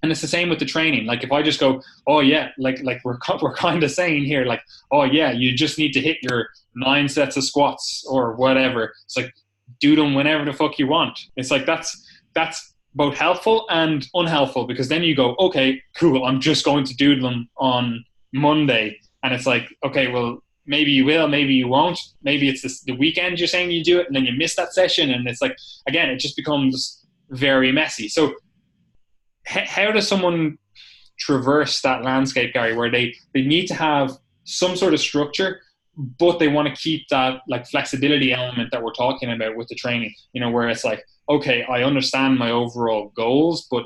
And it's the same with the training. Like if I just go, oh yeah, like we're kind of saying here, like, oh yeah, you just need to hit your 9 sets of squats or whatever. It's like, do them whenever the fuck you want. It's like, that's both helpful and unhelpful, because then you go, okay, cool, I'm just going to do them on Monday. And it's like, okay, well, maybe you will, maybe you won't. Maybe it's the weekend you're saying you do it, and then you miss that session. And it's like, again, it just becomes very messy. So how does someone traverse that landscape, Gary, where they need to have some sort of structure, but they want to keep that like flexibility element that we're talking about with the training, you know, where it's like, okay, I understand my overall goals, but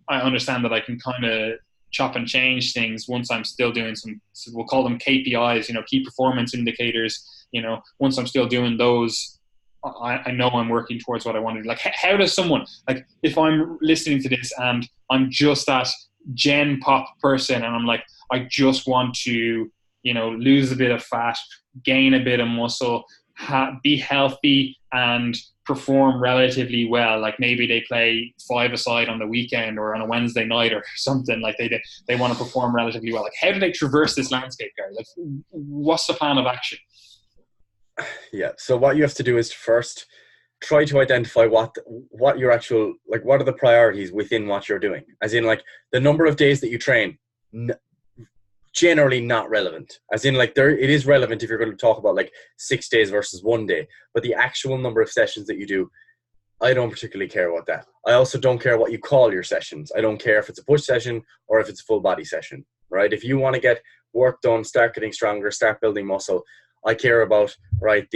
I understand that I can kind of chop and change things once I'm still doing some, we'll call them KPIs, you know, key performance indicators, you know, once I'm still doing those, I know I'm working towards what I want to do. Like, how does someone, like, if I'm listening to this and I'm just that gen pop person and I'm like, I just want to, you know, lose a bit of fat, gain a bit of muscle, be healthy and perform relatively well. Like maybe they play 5-a-side on the weekend or on a Wednesday night or something, like they want to perform relatively well. Like, how do they traverse this landscape, Gary? Like, what's the plan of action? Yeah. So what you have to do is to first try to identify what your actual, like, what are the priorities within what you're doing? As in, like, the number of days that you train, generally not relevant. As in, like, it is relevant if you're going to talk about like 6 days versus 1 day, but the actual number of sessions that you do, I don't particularly care about that. I also don't care what you call your sessions. I don't care if it's a push session or if it's a full body session, right? If you want to get work done, start getting stronger, start building muscle, I care about, right,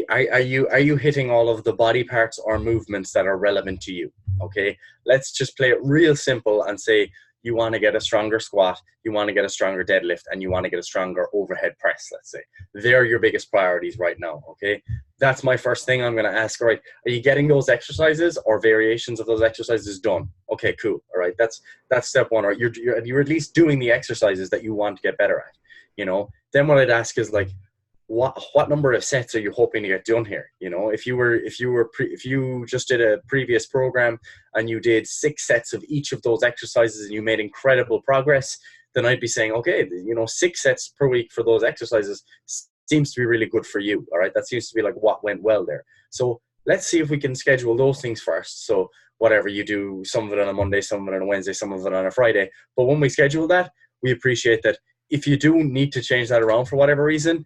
are you hitting all of the body parts or movements that are relevant to you? Okay, let's just play it real simple and say you want to get a stronger squat, you want to get a stronger deadlift, and you want to get a stronger overhead press, let's say. They're your biggest priorities right now, okay? That's my first thing I'm going to ask, all right, are you getting those exercises or variations of those exercises done? Okay, cool, all right, that's step one. Or you're at least doing the exercises that you want to get better at, you know? Then what I'd ask is, like, what number of sets are you hoping to get done here? You know, if you just did a previous program and you did 6 sets of each of those exercises and you made incredible progress, then I'd be saying, okay, you know, 6 sets per week for those exercises seems to be really good for you. All right, that seems to be like what went well there. So let's see if we can schedule those things first. So whatever you do, some of it on a Monday, some of it on a Wednesday, some of it on a Friday. But when we schedule that, we appreciate that. If you do need to change that around for whatever reason,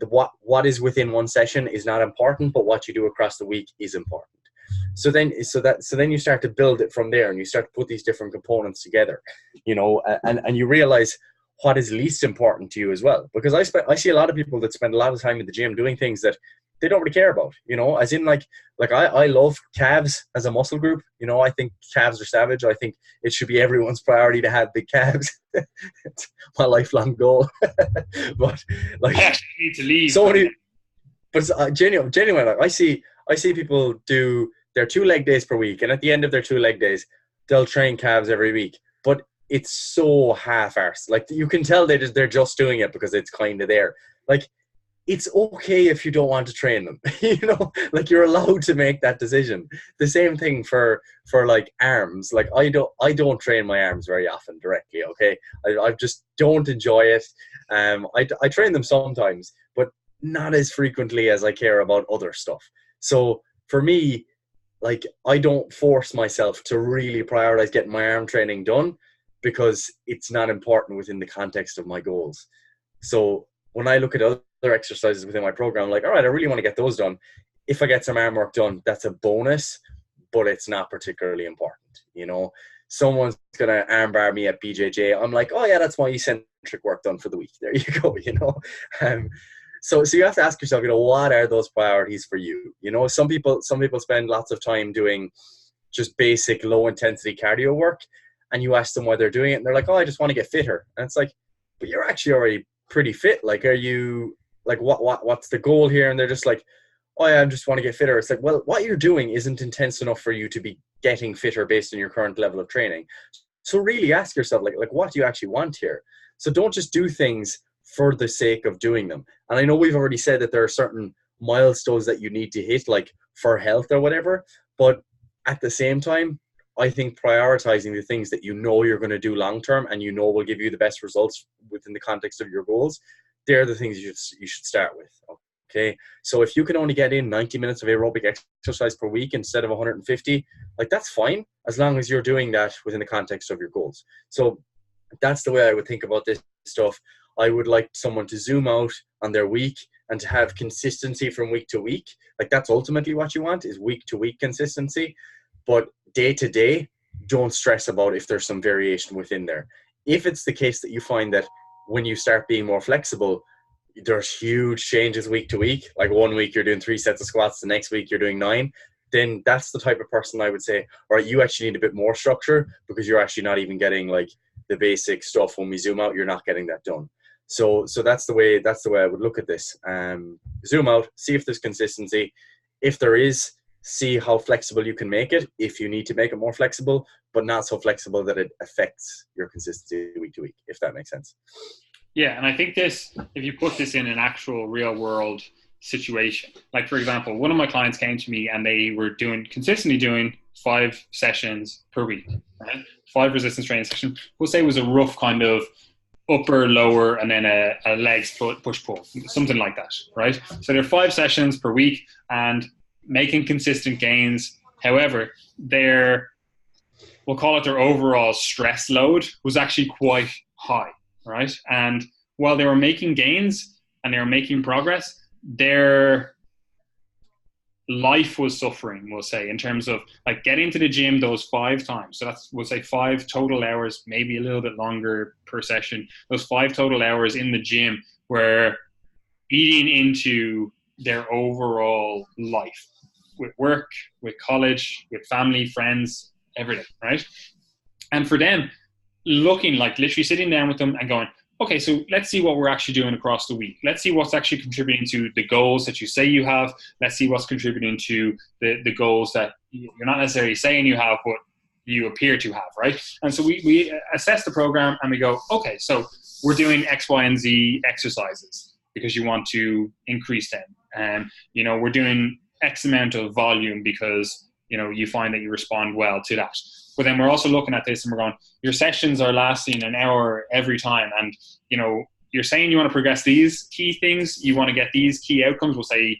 what is within one session is not important, but what you do across the week is important. So then you start to build it from there, and you start to put these different components together, you know, and you realize what is least important to you as well. Because I see a lot of people that spend a lot of time in the gym doing things that they don't really care about, you know, as in like I love calves as a muscle group. You know, I think calves are savage. I think it should be everyone's priority to have big calves. It's my lifelong goal. But like, I actually need to leave. So many, but genuinely, like, I see people do their 2 leg days per week, and at the end of their 2 leg days, they'll train calves every week. But it's so half-arsed. Like, you can tell they're just doing it because it's kind of there. Like, it's okay if you don't want to train them, you know, like, you're allowed to make that decision. The same thing for like arms. Like, I don't train my arms very often directly. Okay. I just don't enjoy it. I train them sometimes, but not as frequently as I care about other stuff. So for me, like, I don't force myself to really prioritize getting my arm training done because it's not important within the context of my goals. So when I look at other exercises within my program, like, all right, I really want to get those done. If I get some arm work done, that's a bonus, but it's not particularly important. You know, someone's going to armbar me at BJJ. I'm like, oh yeah, that's my eccentric work done for the week. There you go, you know. So you have to ask yourself, you know, what are those priorities for you? You know, some people spend lots of time doing just basic low intensity cardio work, and you ask them why they're doing it, and they're like, oh, I just want to get fitter. And it's like, but you're actually already pretty fit. Like, are you, like, what's the goal here? And they're just like, oh yeah, I just want to get fitter. It's like, well, what you're doing isn't intense enough for you to be getting fitter based on your current level of training. So really ask yourself, like what do you actually want here? So don't just do things for the sake of doing them. And I know we've already said that there are certain milestones that you need to hit, like for health or whatever, but at the same time, I think prioritizing the things that you know you're going to do long term and you know will give you the best results within the context of your goals, they're the things you should start with. Okay, so if you can only get in 90 minutes of aerobic exercise per week instead of 150, like that's fine as long as you're doing that within the context of your goals. So that's the way I would think about this stuff. I would like someone to zoom out on their week and to have consistency from week to week. Like that's ultimately what you want, is week to week consistency. But day to day, don't stress about if there's some variation within there. If it's the case that you find that when you start being more flexible, there's huge changes week to week, like 1 week you're doing 3 sets of squats, the next week you're doing 9, then that's the type of person I would say, all right, you actually need a bit more structure, because you're actually not even getting like the basic stuff. When we zoom out, you're not getting that done. So that's the way I would look at this. Zoom out, see if there's consistency. If there is, see how flexible you can make it, if you need to make it more flexible, but not so flexible that it affects your consistency week to week, if that makes sense. Yeah, and I think this, if you put this in an actual real world situation, like for example, one of my clients came to me and they were consistently doing 5 sessions per week, right? 5 resistance training sessions. We'll say it was a rough kind of upper, lower, and then a legs push pull, something like that, right? So there are 5 sessions per week and making consistent gains. However, we'll call it their overall stress load was actually quite high. Right. And while they were making gains and they were making progress, their life was suffering, we'll say, in terms of like getting to the gym those 5 times. So that's, we'll say 5 total hours, maybe a little bit longer per session. Those 5 total hours in the gym were eating into their overall life with work, with college, with family, friends, everything. Right. And for them, looking like literally sitting down with them and going, okay, so let's see what we're actually doing across the week. Let's see what's actually contributing to the goals that you say you have. Let's see what's contributing to the goals that you're not necessarily saying you have, but you appear to have, right? And so we assess the program and we go, okay, so we're doing X, Y, and Z exercises because you want to increase them. And, we're doing X amount of volume because, you find that you respond well to that. But then we're also looking at this and we're going, your sessions are lasting an hour every time. And, you're saying you want to progress these key things. You want to get these key outcomes, we'll say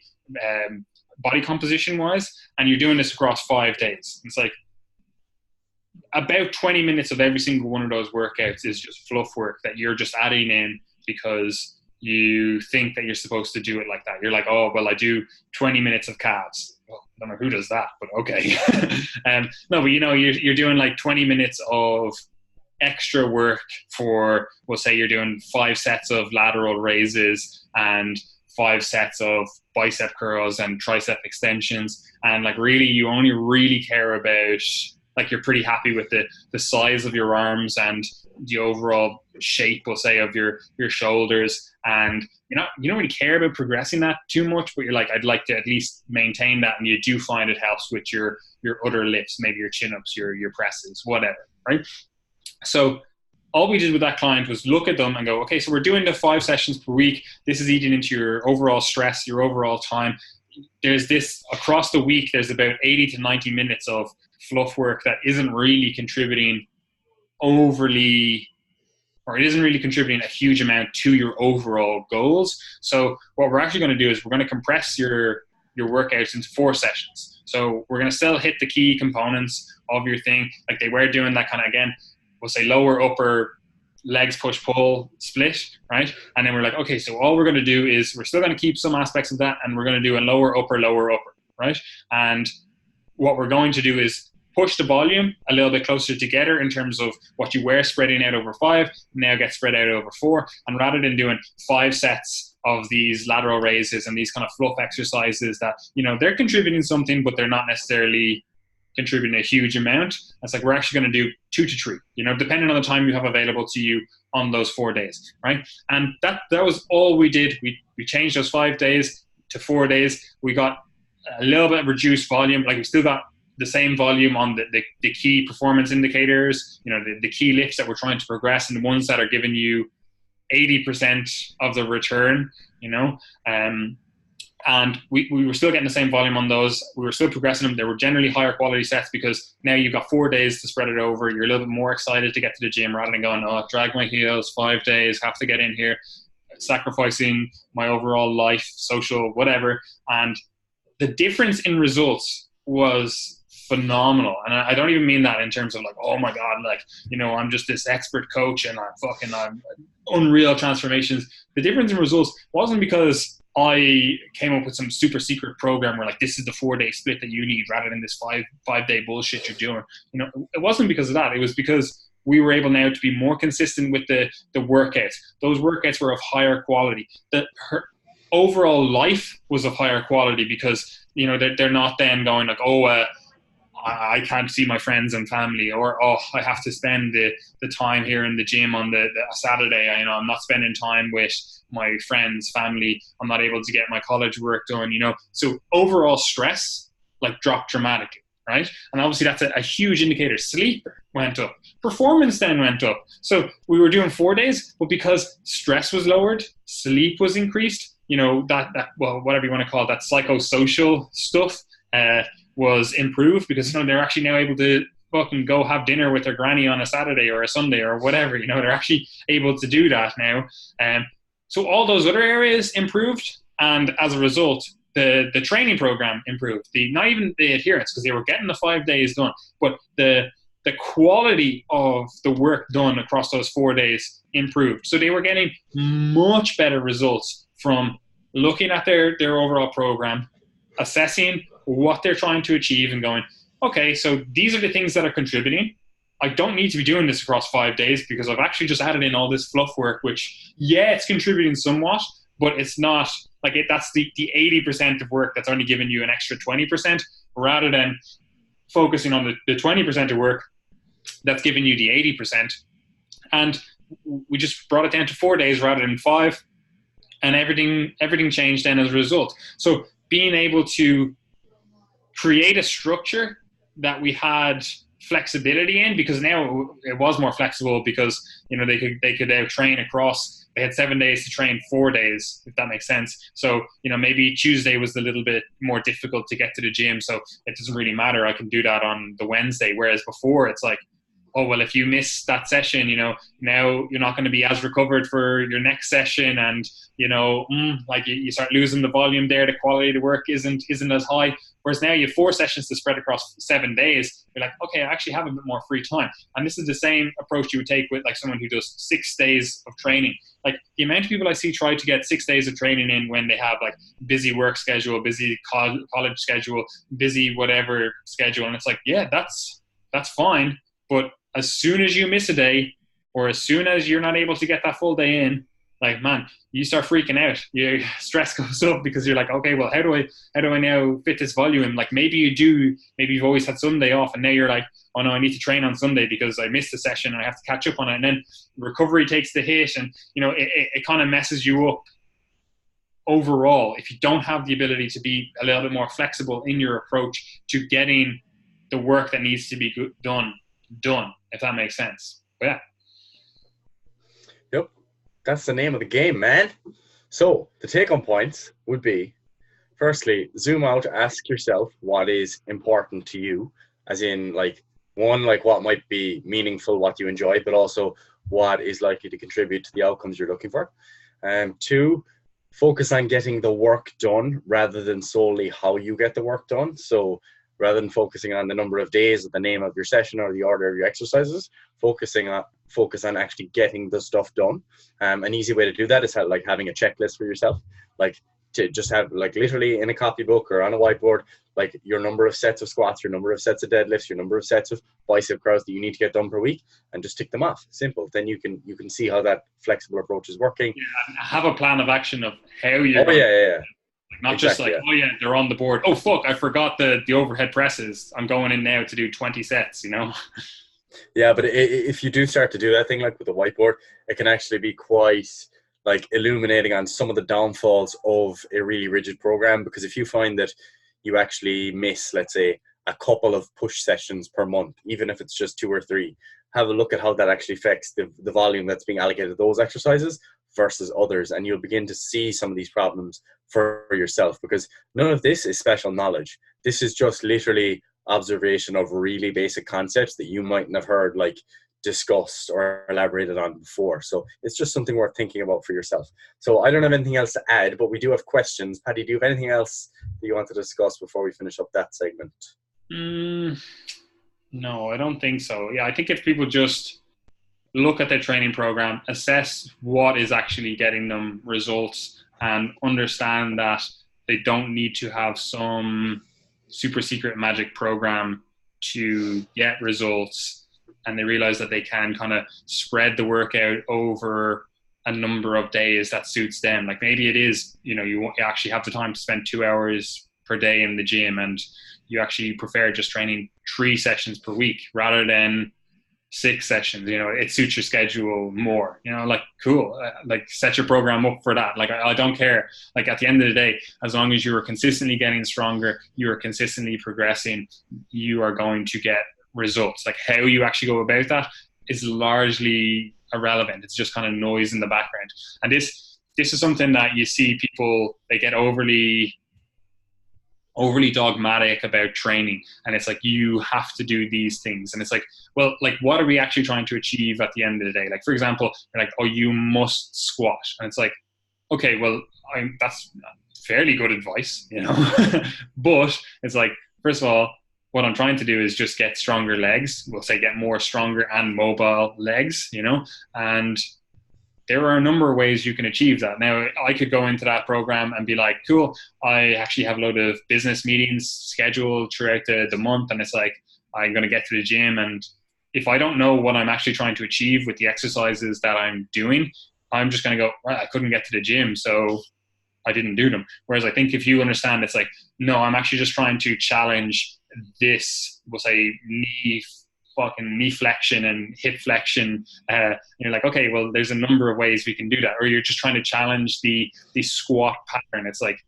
body composition wise, and you're doing this across 5 days. It's like about 20 minutes of every single one of those workouts is just fluff work that you're just adding in because you think that you're supposed to do it like that. You're like, oh, well, I do 20 minutes of calves. Well, I don't know who does that, but okay. No, but you're doing like 20 minutes of extra work for, we'll say you're doing 5 sets of lateral raises and 5 sets of bicep curls and tricep extensions. And like really, you only really care about, like you're pretty happy with the size of your arms and the overall shape, we'll say, of your shoulders. And you don't really care about progressing that too much, but you're like, I'd like to at least maintain that. And you do find it helps with your other lifts, maybe your chin-ups, your presses, whatever, right? So all we did with that client was look at them and go, okay, so we're doing the 5 sessions per week. This is eating into your overall stress, your overall time. There's this across the week, there's about 80 to 90 minutes of fluff work that isn't really contributing overly, or it isn't really contributing a huge amount to your overall goals. So what we're actually going to do is we're going to compress your workouts into 4 sessions. So we're going to still hit the key components of your thing. Like they were doing that kind of, again, we'll say lower, upper, legs, push, pull, split, right? And then we're like, okay, so all we're going to do is we're still going to keep some aspects of that and we're going to do a lower, upper, right? And what we're going to do is push the volume a little bit closer together in terms of what you were spreading out over 5, now get spread out over 4. And rather than doing 5 sets of these lateral raises and these kind of fluff exercises that, they're contributing something, but they're not necessarily contributing a huge amount. It's like, we're actually going to do 2 to 3, depending on the time you have available to you on those 4 days, right? And that was all we did. We changed those 5 days to 4 days, we got a little bit of reduced volume. Like we still got the same volume on the key performance indicators, the key lifts that we're trying to progress, and the ones that are giving you 80% of the return, and we were still getting the same volume on those. We were still progressing them. They were generally higher quality sets because now you've got 4 days to spread it over. You're a little bit more excited to get to the gym rather than going, drag my heels, 5 days, have to get in here, sacrificing my overall life, social, whatever. And the difference in results was phenomenal. And I don't even mean that in terms of like, oh my God, like, I'm just this expert coach and I'm unreal transformations. The difference in results wasn't because I came up with some super secret program where like, this is the 4-day split that you need rather than this five day bullshit you're doing. It wasn't because of that. It was because we were able now to be more consistent with the workouts. Those workouts were of higher quality. Her overall life was of higher quality because, they're not then going like, I can't see my friends and family, or I have to spend the time here in the gym on the Saturday. I'm not spending time with my friends, family. I'm not able to get my college work done. So overall stress like dropped dramatically, right? And obviously that's a huge indicator. Sleep went up, performance then went up. So we were doing 4 days, but because stress was lowered, sleep was increased. That whatever you want to call it, that psychosocial stuff. Was improved because they're actually now able to fucking go have dinner with their granny on a Saturday or a Sunday or whatever. They're actually able to do that now. So all those other areas improved, and as a result, the training program improved. Not even the adherence, because they were getting the 5 days done, but the quality of the work done across those 4 days improved. So they were getting much better results from looking at their overall program, assessing what they're trying to achieve and going, okay, so these are the things that are contributing. I don't need to be doing this across 5 days because I've actually just added in all this fluff work, which, it's contributing somewhat, but it's not like it. That's the 80% of work that's only giving you an extra 20%, rather than focusing on the 20% of work that's giving you the 80%. And we just brought it down to 4 days rather than 5, and everything changed then as a result. So being able to create a structure that we had flexibility in, because now it was more flexible because they could train across. They had 7 days to train 4 days, if that makes sense. So maybe Tuesday was a little bit more difficult to get to the gym, so it doesn't really matter. I can do that on the Wednesday. Whereas before it's like, oh well, if you miss that session, now you're not going to be as recovered for your next session, and like you start losing the volume there. The quality of the work isn't as high. Whereas now you have 4 sessions to spread across 7 days. You're like, okay, I actually have a bit more free time. And this is the same approach you would take with like someone who does 6 days of training. Like the amount of people I see try to get 6 days of training in when they have like busy work schedule, busy college schedule, busy whatever schedule. And it's like, yeah, that's fine. But as soon as you miss a day, or as soon as you're not able to get that full day in, like, man, you start freaking out. Your stress goes up because you're like, okay, well, how do I now fit this volume? Like maybe you've always had Sunday off, and now you're like, oh no, I need to train on Sunday because I missed a session and I have to catch up on it. And then recovery takes the hit, and it kind of messes you up overall if you don't have the ability to be a little bit more flexible in your approach to getting the work that needs to be done, if that makes sense. But yeah. Yep. That's the name of the game, man. So the take-home points would be, firstly, zoom out, ask yourself what is important to you, as in like one, like what might be meaningful, what you enjoy, but also what is likely to contribute to the outcomes you're looking for. 2, focus on getting the work done rather than solely how you get the work done. So rather than focusing on the number of days or the name of your session or the order of your exercises, focus on actually getting the stuff done. An easy way to do that is like having a checklist for yourself, like to just have like literally in a copybook or on a whiteboard, like your number of sets of squats, your number of sets of deadlifts, your number of sets of bicep curls that you need to get done per week, and just tick them off. Simple. Then you can see how that flexible approach is working. Yeah, have a plan of action of how you're not exactly, just like, oh yeah, they're on the board. Oh fuck, I forgot the overhead presses. I'm going in now to do 20 sets, Yeah, but if you do start to do that thing like with the whiteboard, it can actually be quite like illuminating on some of the downfalls of a really rigid program. Because if you find that you actually miss, let's say, a couple of push sessions per month, even if it's just 2 or 3, have a look at how that actually affects the volume that's being allocated to those exercises versus others. And you'll begin to see some of these problems for yourself, because none of this is special knowledge. This is just literally observation of really basic concepts that you mightn't have heard like discussed or elaborated on before. So it's just something worth thinking about for yourself. So I don't have anything else to add, but we do have questions. Paddy, do you have anything else that you want to discuss before we finish up that segment? No, I don't think so. Yeah, I think if people just look at their training program, assess what is actually getting them results, and understand that they don't need to have some super secret magic program to get results, and they realize that they can kind of spread the workout over a number of days that suits them. Like maybe it is, you actually have the time to spend 2 hours per day in the gym, and you actually prefer just training 3 sessions per week rather than 6 sessions. It suits your schedule more. Like cool. Like set your program up for that. Like I don't care. Like at the end of the day, as long as you are consistently getting stronger, you are consistently progressing, you are going to get results. Like how you actually go about that is largely irrelevant. It's just kind of noise in the background. And this is something that you see people, they get overly dogmatic about training, and it's like you have to do these things, and it's like, well, like what are we actually trying to achieve at the end of the day? Like for example, you're like, oh, you must squat, and it's like, okay, well, that's fairly good advice, but it's like, first of all, what I'm trying to do is just get stronger legs. We'll say get more stronger and mobile legs, and there are a number of ways you can achieve that. Now, I could go into that program and be like, cool, I actually have a load of business meetings scheduled throughout the month. And it's like, I'm going to get to the gym. And if I don't know what I'm actually trying to achieve with the exercises that I'm doing, I'm just going to go, well, I couldn't get to the gym, so I didn't do them. Whereas I think if you understand, it's like, no, I'm actually just trying to challenge this, we'll say knee flexion and hip flexion. You're like, okay, well, there's a number of ways we can do that. Or you're just trying to challenge the squat pattern. It's like,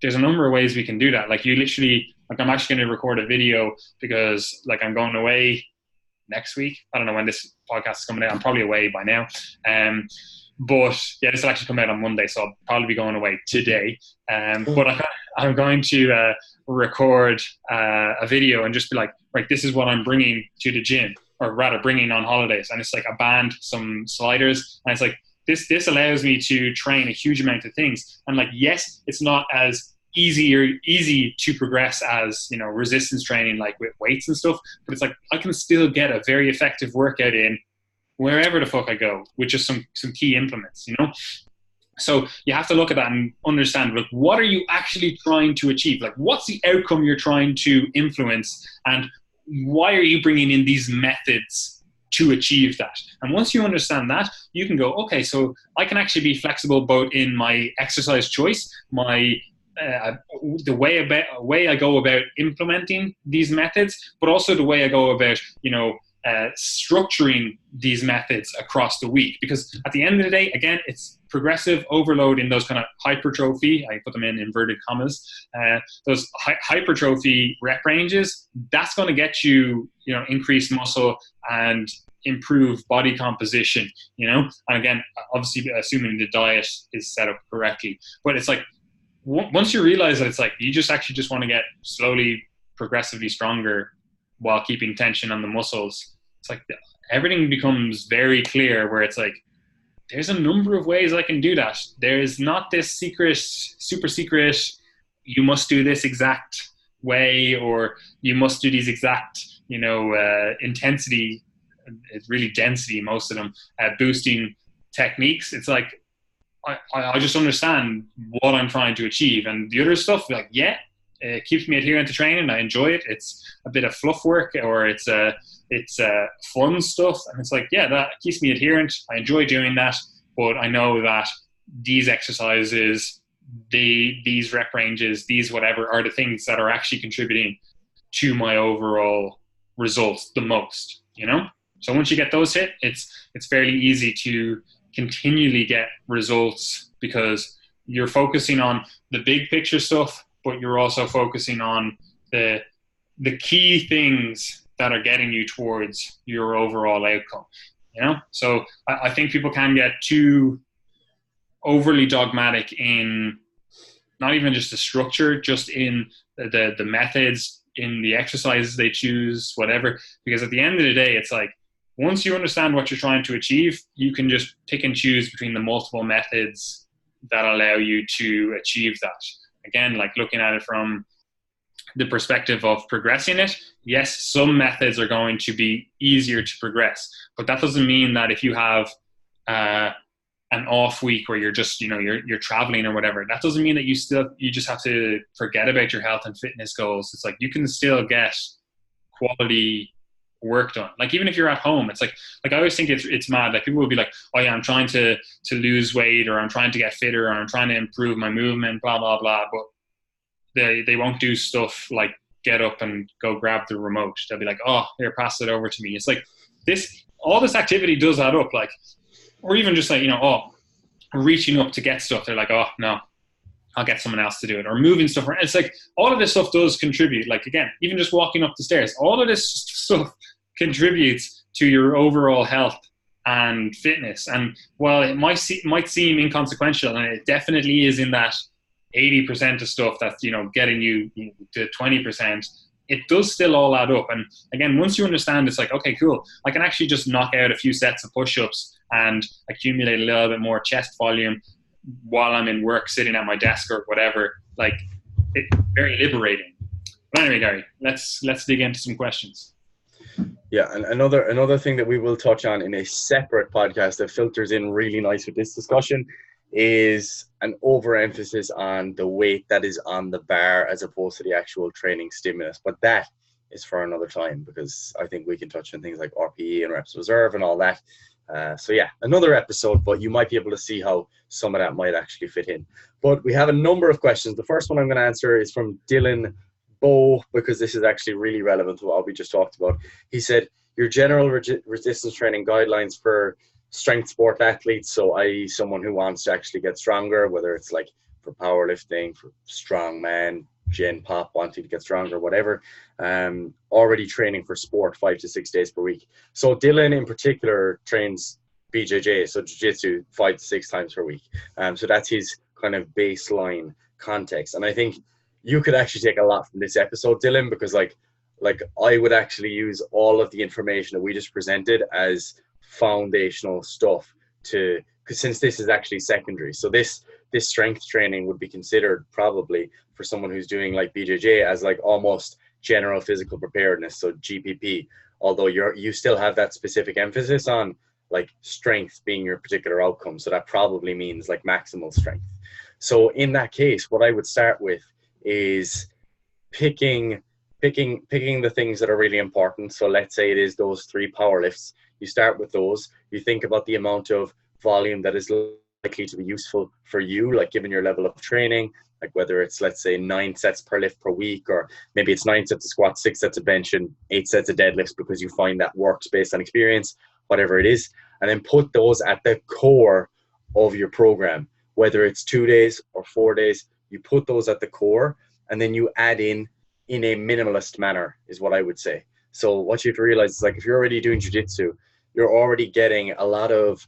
there's a number of ways we can do that. Like you literally, like I'm actually going to record a video because like I'm going away next week. I don't know when this podcast is coming out. I'm probably away by now. But yeah, this will actually come out on Monday, so I'll probably be going away today. But I'm going to record a video and just be like, right, this is what I'm bringing to the gym, or rather bringing on holidays. And it's like a band, some sliders. And it's like, this allows me to train a huge amount of things. And like, yes, it's not as easy to progress as, resistance training, like with weights and stuff. But it's like, I can still get a very effective workout in wherever the fuck I go, with just some key implements, So you have to look at that and understand, like, what are you actually trying to achieve? Like, what's the outcome you're trying to influence? And why are you bringing in these methods to achieve that? And once you understand that, you can go, okay, so I can actually be flexible both in my exercise choice, my the way I go about implementing these methods, but also the way I go about, structuring these methods across the week. Because at the end of the day, again, it's progressive overload in those kind of hypertrophy, I put them in inverted commas, those hypertrophy rep ranges, that's going to get you, increased muscle and improve body composition, and again, obviously assuming the diet is set up correctly. But it's like, once you realize that it's like, you just want to get slowly, progressively stronger while keeping tension on the muscles, it's like everything becomes very clear, where it's like, there's a number of ways I can do that. There's not this super secret, you must do this exact way, or you must do these exact, intensity, it's really density, most of them, boosting techniques. It's like, I just understand what I'm trying to achieve. And the other stuff, like, yeah, it keeps me adherent to training. I enjoy it. It's a bit of fluff work, or it's fun stuff. And it's like, yeah, that keeps me adherent. I enjoy doing that. But I know that these exercises, these rep ranges, these whatever, are the things that are actually contributing to my overall results the most, So once you get those hit, it's fairly easy to continually get results because you're focusing on the big picture stuff, but you're also focusing on the key things that are getting you towards your overall outcome. So I think people can get too overly dogmatic in not even just the structure, just in the methods, in the exercises they choose, whatever. Because at the end of the day, it's like, once you understand what you're trying to achieve, you can just pick and choose between the multiple methods that allow you to achieve that. Again, like looking at it from the perspective of progressing it, yes, some methods are going to be easier to progress, but that doesn't mean that if you have an off week where you're just, you're traveling or whatever, that doesn't mean that you just have to forget about your health and fitness goals. It's like you can still get quality work done. Like even if you're at home, it's like I always think it's mad. Like people will be like, oh yeah, I'm trying to lose weight, or I'm trying to get fitter, or I'm trying to improve my movement, blah blah blah. But they won't do stuff like get up and go grab the remote. They'll be like, oh, here, pass it over to me. It's like all this activity does add up. Like, or even just like, reaching up to get stuff. They're like, oh no, I'll get someone else to do it, or moving stuff around. It's like all of this stuff does contribute. Like again, even just walking up the stairs, all of this stuff contributes to your overall health and fitness. And while it might seem inconsequential, and it definitely is in that 80% of stuff that's getting you to 20%, it does still all add up. And again, once you understand, it's like, okay, cool, I can actually just knock out a few sets of push-ups and accumulate a little bit more chest volume while I'm in work, sitting at my desk or whatever. Like, it's very liberating. But anyway, Gary, let's dig into some questions. Yeah, and another thing that we will touch on in a separate podcast that filters in really nice with this discussion is an overemphasis on the weight that is on the bar as opposed to the actual training stimulus. But that is for another time, because I think we can touch on things like RPE and reps reserve and all that. So yeah, another episode, but you might be able to see how some of that might actually fit in. But we have a number of questions. The first one I'm going to answer is from Dylan Bow, because this is actually really relevant to what we just talked about. He said, your general resistance training guidelines for strength sport athletes, so i.e. someone who wants to actually get stronger, whether it's like for powerlifting, for strongman, gen pop, wanting to get stronger, whatever, already training for sport 5 to 6 days per week. So Dylan in particular trains BJJ, so jiu-jitsu, 5 to 6 times per week. So that's his kind of baseline context. And I think you could actually take a lot from this episode, Dylan, because like I would actually use all of the information that we just presented as foundational stuff because since this is actually secondary, so this strength training would be considered probably for someone who's doing like BJJ as like almost general physical preparedness, so GPP, although you still have that specific emphasis on like strength being your particular outcome, so that probably means like maximal strength. So in that case, what I would start with is picking the things that are really important. So let's say it is those 3 power lifts. You start with those. You think about the amount of volume that is likely to be useful for you, like given your level of training, like whether it's, let's say, 9 sets per lift per week, or maybe it's 9 sets of squats, 6 sets of bench, and 8 sets of deadlifts because you find that works based on experience, whatever it is. And then put those at the core of your program, whether it's 2 days or 4 days, you put those at the core, and then you add in a minimalist manner is what I would say. So what you have to realize is, like, if you're already doing jiu-jitsu, you're already getting a lot of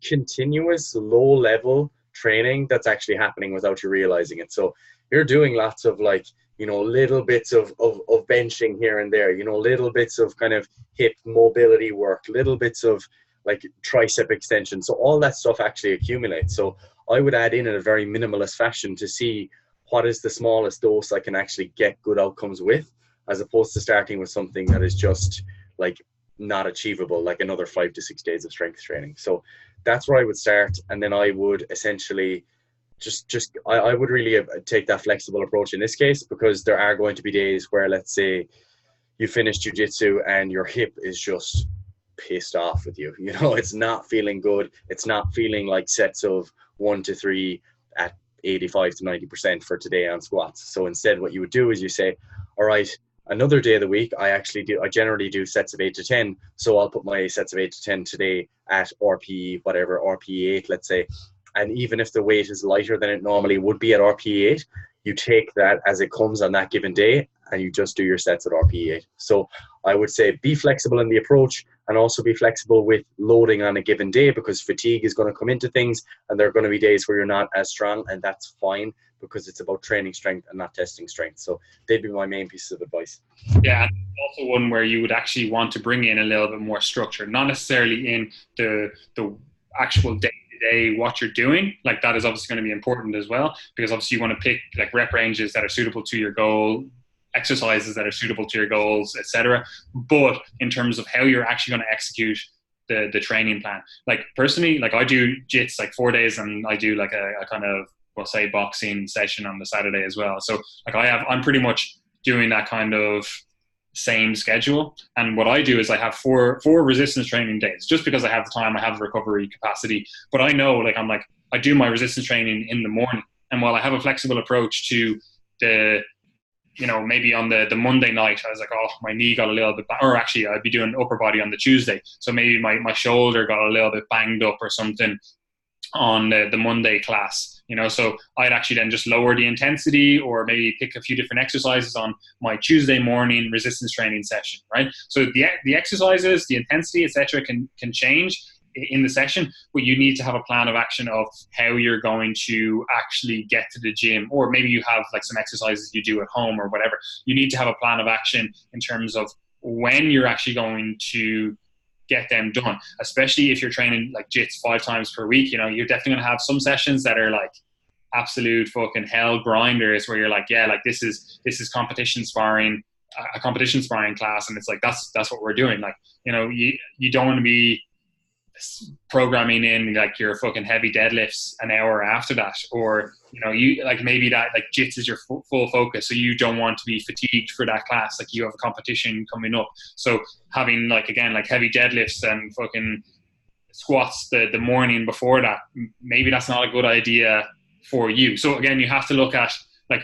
continuous low level training that's actually happening without you realizing it. So you're doing lots of like, little bits of benching here and there, little bits of kind of hip mobility work, little bits of like tricep extension. So all that stuff actually accumulates. So I would add in a very minimalist fashion to see what is the smallest dose I can actually get good outcomes with, as opposed to starting with something that is just like not achievable, like another 5 to 6 days of strength training. So that's where I would start. And then I would essentially I would really take that flexible approach in this case, because there are going to be days where, let's say, you finish jiu-jitsu and your hip is just pissed off with you. It's not feeling good. It's not feeling like sets of 1 to 3 at 85 to 90% for today on squats. So instead what you would do is you say, all right, another day of the week, I generally do sets of 8 to 10. So I'll put my sets of 8 to 10 today at RPE, whatever, RPE 8, let's say. And even if the weight is lighter than it normally would be at RPE 8, you take that as it comes on that given day and you just do your sets at RPE 8. So I would say be flexible in the approach, and also be flexible with loading on a given day, because fatigue is going to come into things and there are going to be days where you're not as strong, and that's fine, because it's about training strength and not testing strength. So they'd be my main pieces of advice. Yeah, and also one where you would actually want to bring in a little bit more structure, not necessarily in the actual day-to-day what you're doing. Like, that is obviously going to be important as well, because obviously you want to pick like rep ranges that are suitable to your goal, exercises that are suitable to your goals, etc. But in terms of how you're actually going to execute the training plan, like personally, like I do jits like 4 days, and I do like a kind of, we'll say, boxing session on the Saturday as well. So like I'm pretty much doing that kind of same schedule. And what I do is I have four resistance training days, just because I have the time, I have the recovery capacity. But I know, like, I do my resistance training in the morning, and while I have a flexible approach to the, you know, maybe on the Monday night, I was like, oh, my knee got a little bit, or actually I'd be doing upper body on the Tuesday. So maybe my shoulder got a little bit banged up or something on the Monday class, you know, so I'd actually then just lower the intensity, or maybe pick a few different exercises on my Tuesday morning resistance training session, right? So the exercises, the intensity, etc., can change in the session, but you need to have a plan of action of how you're going to actually get to the gym, or maybe you have like some exercises you do at home or whatever. You need to have a plan of action in terms of when you're actually going to get them done, especially if you're training like jits 5 times per week. You know, you're definitely going to have some sessions that are like absolute fucking hell grinders, where you're like, yeah, like this is competition sparring, a competition sparring class, and it's like that's what we're doing. Like, you know, you don't want to be programming in like your fucking heavy deadlifts an hour after that, or, you know, you like, maybe that like jits is your full focus, so you don't want to be fatigued for that class, like you have a competition coming up. So having like, again, like heavy deadlifts and fucking squats the morning before that, maybe that's not a good idea for you. So again, you have to look at like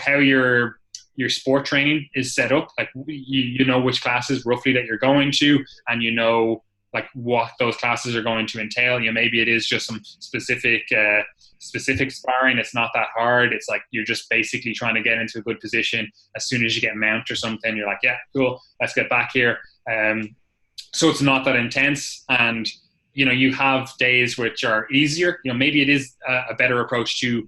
how your sport training is set up. Like you know which classes roughly that you're going to, and you know like what those classes are going to entail. You know, maybe it is just some specific sparring. It's not that hard. It's like you're just basically trying to get into a good position. As soon as you get mount or something, you're like, yeah, cool, let's get back here. So it's not that intense. And, you know, you have days which are easier. You know, maybe it is a better approach to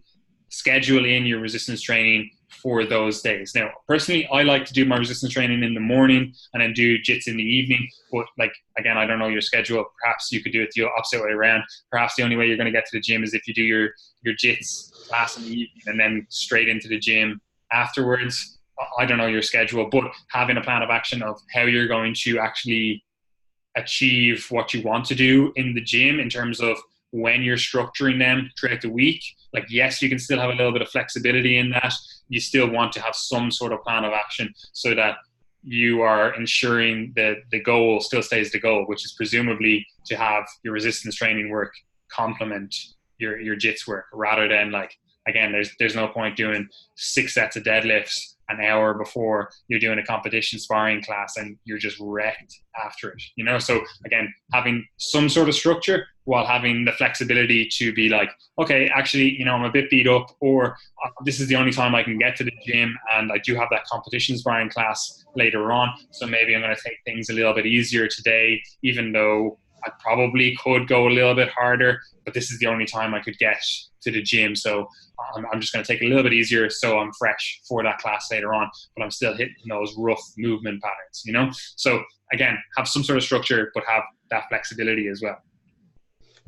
schedule in your resistance training for those days. Now, personally, I like to do my resistance training in the morning and then do jits in the evening. But like, again, I don't know your schedule. Perhaps you could do it the opposite way around. Perhaps the only way you're going to get to the gym is if you do your jits class in the evening and then straight into the gym afterwards. I don't know your schedule, but having a plan of action of how you're going to actually achieve what you want to do in the gym in terms of when you're structuring them throughout the week. Like, yes, you can still have a little bit of flexibility in that. You still want to have some sort of plan of action so that you are ensuring that the goal still stays the goal, which is presumably to have your resistance training work complement your jits work, rather than like, again, there's no point doing 6 sets of deadlifts an hour before you're doing a competition sparring class and you're just wrecked after it, you know? So again, having some sort of structure while having the flexibility to be like, okay, actually, you know, I'm a bit beat up, or this is the only time I can get to the gym, and I do have that competition sparring class later on, so maybe I'm going to take things a little bit easier today, even though I probably could go a little bit harder, but this is the only time I could get to the gym. So I'm just going to take a little bit easier so I'm fresh for that class later on, but I'm still hitting those rough movement patterns, you know? So again, have some sort of structure, but have that flexibility as well.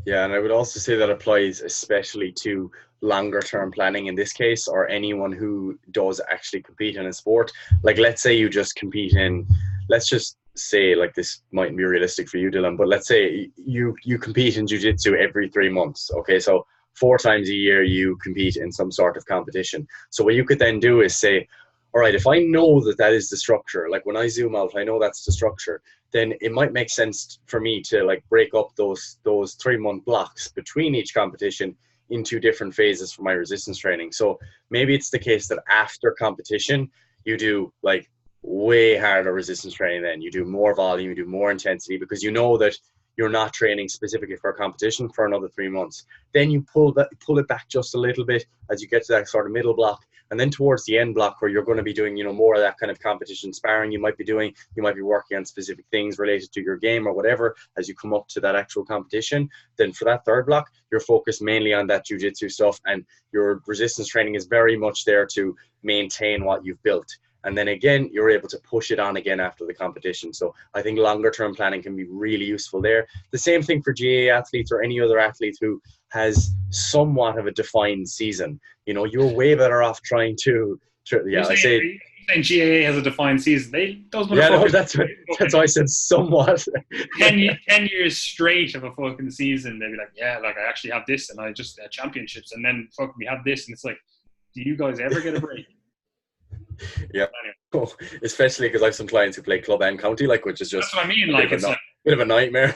Yeah, and I would also say that applies especially to longer term planning in this case, or anyone who does actually compete in a sport. Like, let's say you just compete in, let's just say, like, this mightn't be realistic for you, Dylan, but let's say you compete in jiu-jitsu every 3 months. Okay, so 4 times a year you compete in some sort of competition. So what you could then do is say, all right, if I know that is the structure, like when I zoom out, I know that's the structure, then it might make sense for me to like break up those 3-month blocks between each competition into different phases for my resistance training. So maybe it's the case that after competition, you do like way harder resistance training then. You do more volume, you do more intensity, because you know that you're not training specifically for a competition for another 3 months. Then you pull it back just a little bit as you get to that sort of middle block. And then towards the end block, where you're going to be doing, more of that kind of competition sparring you might be working on specific things related to your game or whatever as you come up to that actual competition. Then for that third block, you're focused mainly on that jiu-jitsu stuff, and your resistance training is very much there to maintain what you've built. And then again, you're able to push it on again after the competition. So I think longer term planning can be really useful there. The same thing for GA athletes or any other athlete who has somewhat of a defined season. You're way better off trying to yeah, I say. Saying GAA has a defined season. Those motherfuckers. Yeah, no, that's why I said somewhat. 10 years straight of a fucking season, they'd be like, yeah, like I actually have this, and I just championships, and then fucking we have this, and it's like, do you guys ever get a break? Yeah, anyway. Especially because I have some clients who play club and county, which is just. That's what I mean. It's a bit of a nightmare.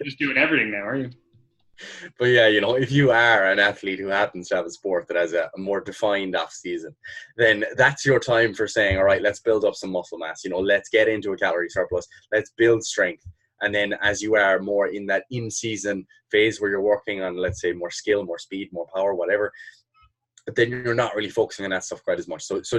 Just doing everything now, are you? But yeah, if you are an athlete who happens to have a sport that has a more defined off season, then that's your time for saying, all right, let's build up some muscle mass. Let's get into a calorie surplus. Let's build strength. And then as you are more in that in-season phase where you're working on, let's say, more skill, more speed, more power, whatever, but then you're not really focusing on that stuff quite as much. So it's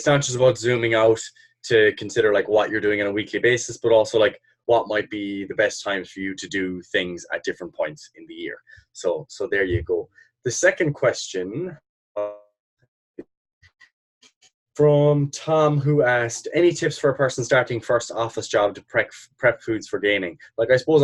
not just about zooming out to consider what you're doing on a weekly basis, but also what might be the best times for you to do things at different points in the year. So there you go. The second question from Tom, who asked, any tips for a person starting first office job to prep foods for gaining? I suppose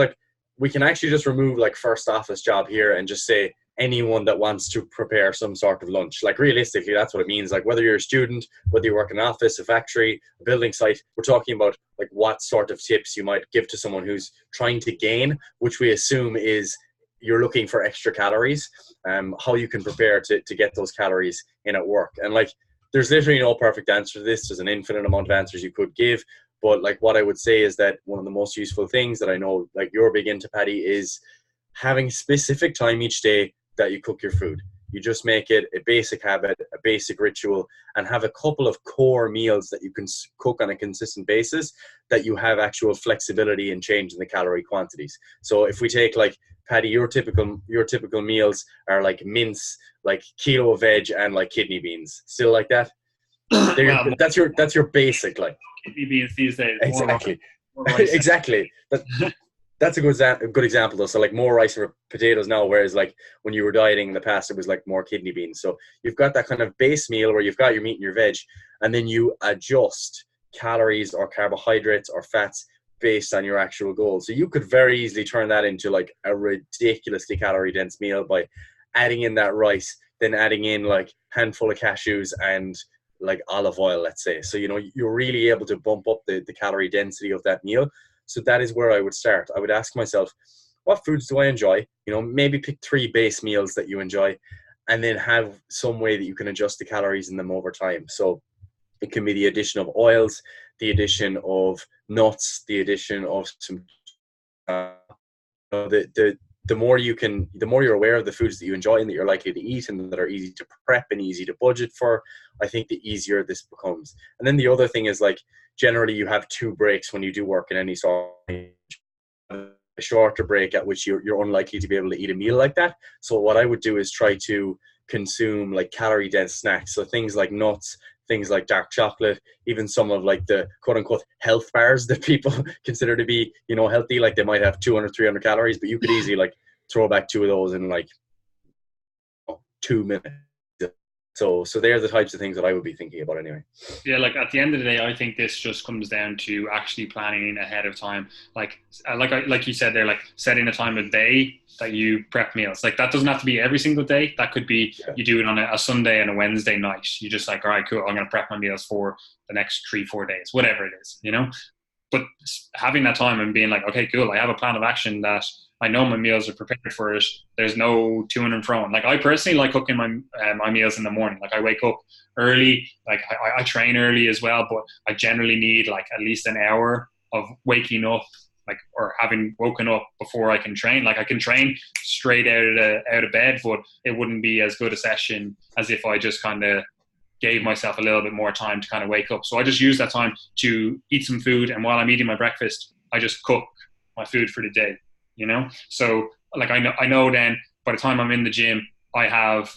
we can actually just remove first office job here and just say anyone that wants to prepare some sort of lunch. Realistically, that's what it means. Whether you're a student, whether you work in an office, a factory, a building site, we're talking about what sort of tips you might give to someone who's trying to gain, which we assume is you're looking for extra calories, how you can prepare to get those calories in at work. And there's literally no perfect answer to this. There's an infinite amount of answers you could give. But what I would say is that one of the most useful things that I know you're big into, Paddy, is having specific time each day that you cook your food. You just make it a basic habit, a basic ritual, and have a couple of core meals that you can cook on a consistent basis that you have actual flexibility in changing the calorie quantities. So if we take Paddy, your typical meals are mince, kilo of veg, and kidney beans. Still like that? That's your basic kidney beans these days. Exactly. Exactly. That's a good example though. So more rice or potatoes now, whereas when you were dieting in the past, it was more kidney beans. So you've got that kind of base meal where you've got your meat and your veg, and then you adjust calories or carbohydrates or fats based on your actual goals. So you could very easily turn that into a ridiculously calorie dense meal by adding in that rice, then adding in handful of cashews and olive oil, let's say. So you're really able to bump up the calorie density of that meal. So that is where I would start. I would ask myself, what foods do I enjoy? Maybe pick 3 base meals that you enjoy, and then have some way that you can adjust the calories in them over time. So it can be the addition of oils, the addition of nuts, the addition of some the more you're aware of the foods that you enjoy and that you're likely to eat and that are easy to prep and easy to budget for, I think the easier this becomes. And then the other thing is generally you have 2 breaks when you do work in any sort of a shorter break at which you're unlikely to be able to eat a meal like that. So what I would do is try to consume calorie dense snacks. So things like nuts, things like dark chocolate, even some of the quote unquote health bars that people consider to be, healthy. They might have 200, 300 calories, but you could easily throw back 2 of those in 2 minutes. So they're the types of things that I would be thinking about anyway. Yeah, at the end of the day, I think this just comes down to actually planning ahead of time. Like you said, they're setting a time of day that you prep meals. That doesn't have to be every single day. That could be you do it on a Sunday and a Wednesday night. You just all right, cool. I'm going to prep my meals for the next 3-4 days, whatever it is, But having that time and being okay, cool. I have a plan of action that I know my meals are prepared for it. There's no to and fro. I personally like cooking my meals in the morning. I wake up early. I train early as well, but I generally need at least an hour of waking up, or having woken up before I can train. I can train straight out of bed, but it wouldn't be as good a session as if I just kind of gave myself a little bit more time to kind of wake up. So I just use that time to eat some food, and while I'm eating my breakfast, I just cook my food for the day, you know? So like I know then by the time I'm in the gym, I have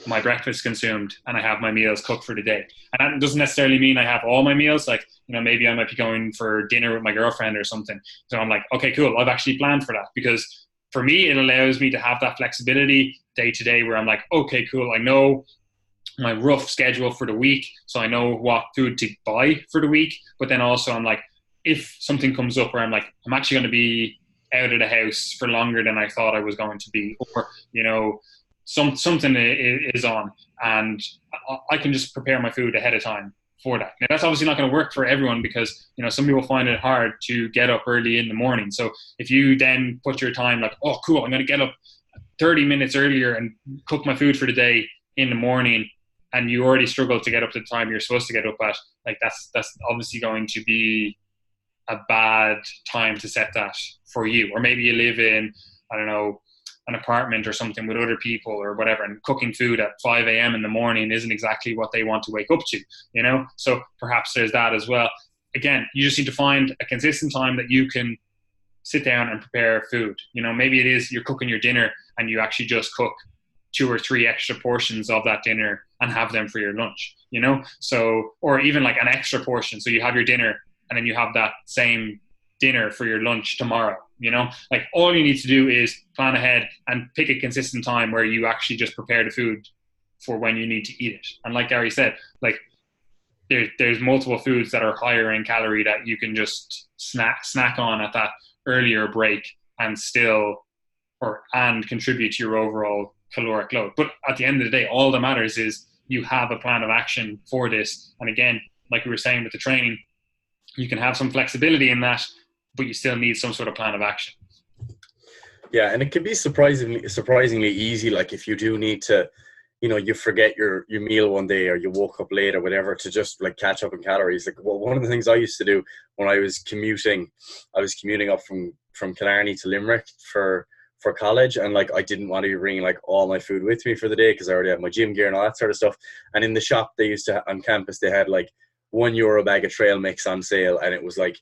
my breakfast consumed and I have my meals cooked for the day. And that doesn't necessarily mean I have all my meals. Like, you know, maybe I might be going for dinner with my girlfriend or something. So I'm like, okay, cool. I've actually planned for that, because for me, it allows me to have that flexibility day to day where I'm like, okay, cool. I know my rough schedule for the week, so I know what food to buy for the week. But then also I'm like, if something comes up where I'm like, I'm actually going to be out of the house for longer than I thought I was going to be, or, you know, something is on, and I can just prepare my food ahead of time for that. Now, that's obviously not going to work for everyone, because, you know, some people find it hard to get up early in the morning. So if you then put your time like, oh, cool, I'm going to get up 30 minutes earlier and cook my food for the day in the morning, and you already struggle to get up to the time you're supposed to get up at, like that's obviously going to be a bad time to set that for you. Or maybe you live in, I don't know, an apartment or something with other people or whatever, and cooking food at 5 a.m. in the morning isn't exactly what they want to wake up to, you know? So perhaps there's that as well. Again, you just need to find a consistent time that you can sit down and prepare food. You know, maybe it is you're cooking your dinner and you actually just cook 2 or 3 extra portions of that dinner and have them for your lunch, you know? So, or even like an extra portion. So you have your dinner and then you have that same dinner for your lunch tomorrow, you know? Like, all you need to do is plan ahead and pick a consistent time where you actually just prepare the food for when you need to eat it. And like Gary said, like, there's multiple foods that are higher in calorie that you can just snack on at that earlier break and contribute to your overall caloric load. But at the end of the day, all that matters is you have a plan of action for this. And again, like we were saying with the training, you can have some flexibility in that, but you still need some sort of plan of action. Yeah, and it can be surprisingly easy. Like, if you do need to, you know, you forget your meal one day, or you woke up late or whatever, to just like catch up on calories. Like, well, one of the things I used to do when I was commuting up from Killarney to Limerick for college, and like I didn't want to be bringing like all my food with me for the day because I already had my gym gear and all that sort of stuff. And in the shop they used to, on campus, they had like €1 bag of trail mix on sale, and it was like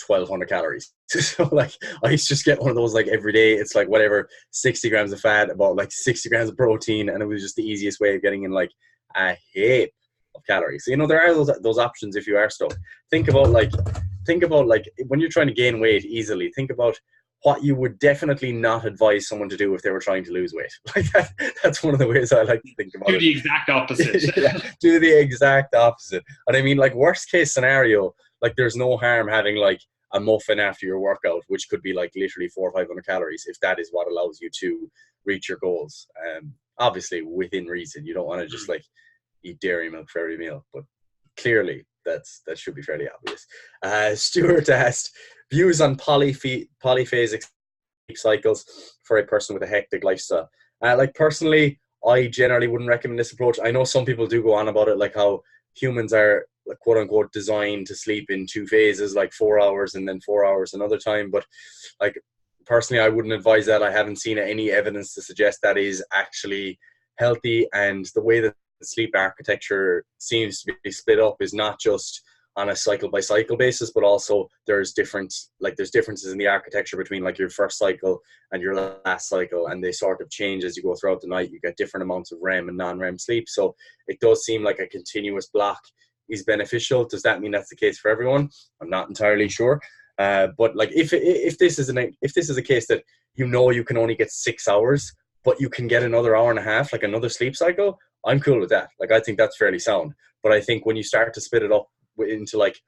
1,200 calories. So like I used to just get one of those like every day. It's like whatever, 60 grams of fat, about like 60 grams of protein, and it was just the easiest way of getting in like a heap of calories. So, you know, there are those options if you are stuck. Think about like when you're trying to gain weight easily, think about what you would definitely not advise someone to do if they were trying to lose weight. Like that's one of the ways I like to think about it. Do the exact opposite. Yeah, do the exact opposite. And I mean, like, worst case scenario, like, there's no harm having like a muffin after your workout, which could be like literally 400 or 500 calories, if that is what allows you to reach your goals. Obviously within reason. You don't want to just like eat dairy milk for every meal, but clearly that should be fairly obvious. Stuart asked, views on polyphasic sleep cycles for a person with a hectic lifestyle. Like, personally, I generally wouldn't recommend this approach. I know some people do go on about it, like how humans are, like, quote unquote, designed to sleep in 2 phases, like 4 hours and then 4 hours another time. But like, personally, I wouldn't advise that. I haven't seen any evidence to suggest that is actually healthy. And the way that the sleep architecture seems to be split up is not just on a cycle by cycle basis, but also there's differences in the architecture between like your first cycle and your last cycle, and they sort of change as you go throughout the night. You get different amounts of REM and non-REM sleep, so it does seem like a continuous block is beneficial. Does that mean that's the case for everyone? I'm not entirely sure, but like, if this is a case that, you know, you can only get 6 hours, but you can get another hour and a half, like another sleep cycle, I'm cool with that. Like, I think that's fairly sound. But I think when you start to split it up into like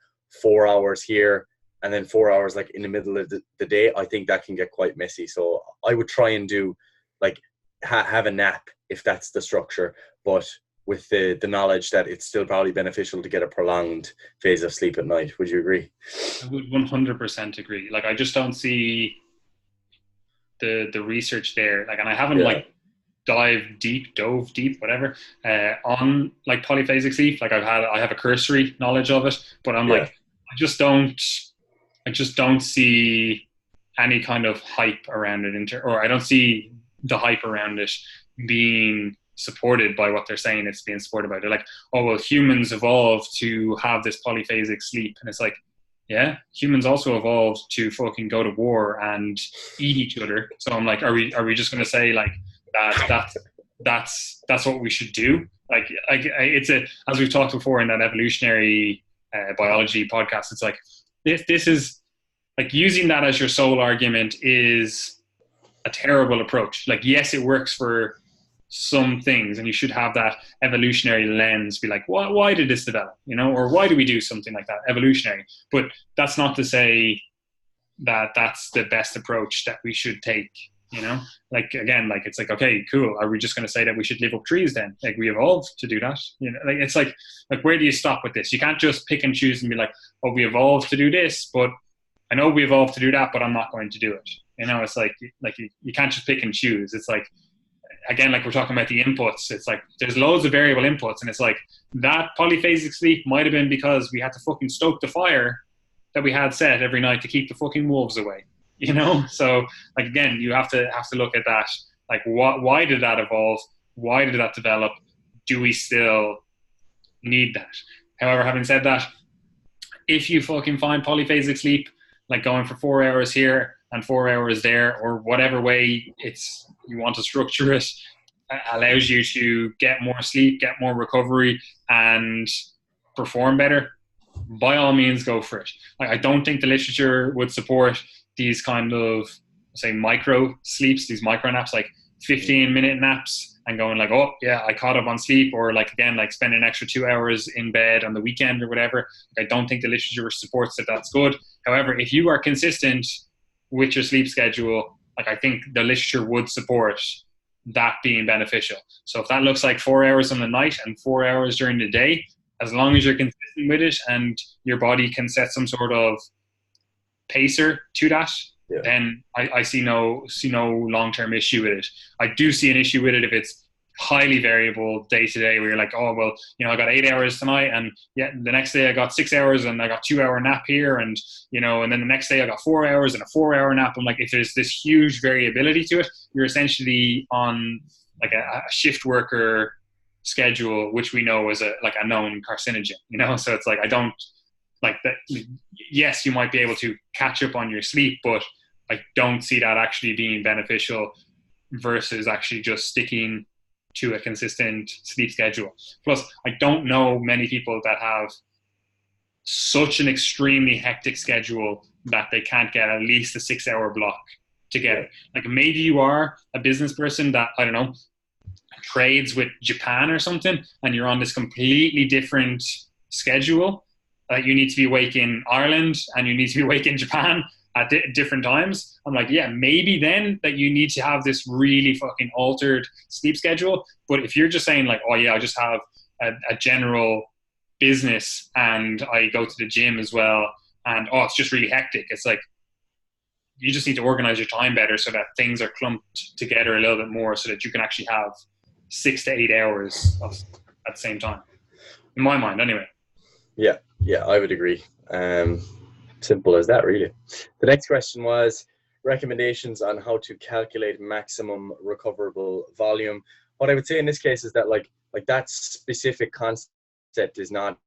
4 hours here and then 4 hours like in the middle of the day, I think that can get quite messy. So I would try and do like have a nap if that's the structure, but with the knowledge that it's still probably beneficial to get a prolonged phase of sleep at night. Would you agree? I would 100% agree. Like, I just don't see the research there. Like, and I haven't dove deep, whatever, on like polyphasic sleep. Like, I have a cursory knowledge of it, but I'm like, I just don't see any kind of hype around it, or I don't see the hype around it being supported by what they're saying it's being supported by. They're like, oh, well, humans evolved to have this polyphasic sleep. And it's like, yeah, humans also evolved to fucking go to war and eat each other. So I'm like, are we just going to say like that's what we should do? Like it's as we've talked before in that evolutionary biology podcast, it's like this is like using that as your sole argument is a terrible approach. Like, yes, it works for some things, and you should have that evolutionary lens, be like, why did this develop, or why do we do something like that evolutionary? But that's not to say that that's the best approach that we should take, like, again, like, it's like, okay, cool, are we just going to say that we should live up trees then? Like, we evolved to do that, like, it's like where do you stop with this? You can't just pick and choose and be like, oh, we evolved to do this, but I know we evolved to do that, but I'm not going to do it. It's like you can't just pick and choose. It's like, again, like we're talking about the inputs, it's like there's loads of variable inputs, and it's like that polyphasic sleep might have been because we had to fucking stoke the fire that we had set every night to keep the fucking wolves away, So, like, again, you have to look at that. Like, why did that evolve? Why did that develop? Do we still need that? However, having said that, if you fucking find polyphasic sleep, like going for 4 hours here and 4 hours there, or whatever way you want to structure it, allows you to get more sleep, get more recovery, and perform better, by all means, go for it. Like, I don't think the literature would support these kind of, say, micro sleeps, these micro naps, like 15-minute naps, and going like, oh yeah, I caught up on sleep, or like, again, like spending an extra 2 hours in bed on the weekend or whatever. I don't think the literature supports that that's good. However, if you are consistent with your sleep schedule, like, I think the literature would support that being beneficial. So if that looks like 4 hours on the night and 4 hours during the day, as long as you're consistent with it and your body can set some sort of pacer to that, then I see no long-term issue with it. I do see an issue with it if it's highly variable day to day, where you're like, oh, well, I got 8 hours tonight, and yeah, the next day I got 6 hours and I got 2 hour nap here, and and then the next day I got 4 hours and a 4 hour nap. I'm like, if there's this huge variability to it, you're essentially on like a shift worker schedule, which we know is a known carcinogen, so it's like, I don't like that. Yes, you might be able to catch up on your sleep, but I don't see that actually being beneficial versus actually just sticking to a consistent sleep schedule. Plus, I don't know many people that have such an extremely hectic schedule that they can't get at least a 6 hour block to get it. Like, maybe you are a business person that, I don't know, trades with Japan or something, and you're on this completely different schedule. You need to be awake in Ireland and you need to be awake in Japan at different times. I'm like, yeah, maybe then that you need to have this really fucking altered sleep schedule. But if you're just saying like, oh yeah, I just have a general business and I go to the gym as well, and oh, it's just really hectic, it's like, you just need to organize your time better so that things are clumped together a little bit more, so that you can actually have 6 to 8 hours at the same time, in my mind anyway. Yeah, I would agree. Simple as that, really. The next question was recommendations on how to calculate maximum recoverable volume. What I would say in this case is that like that specific concept is not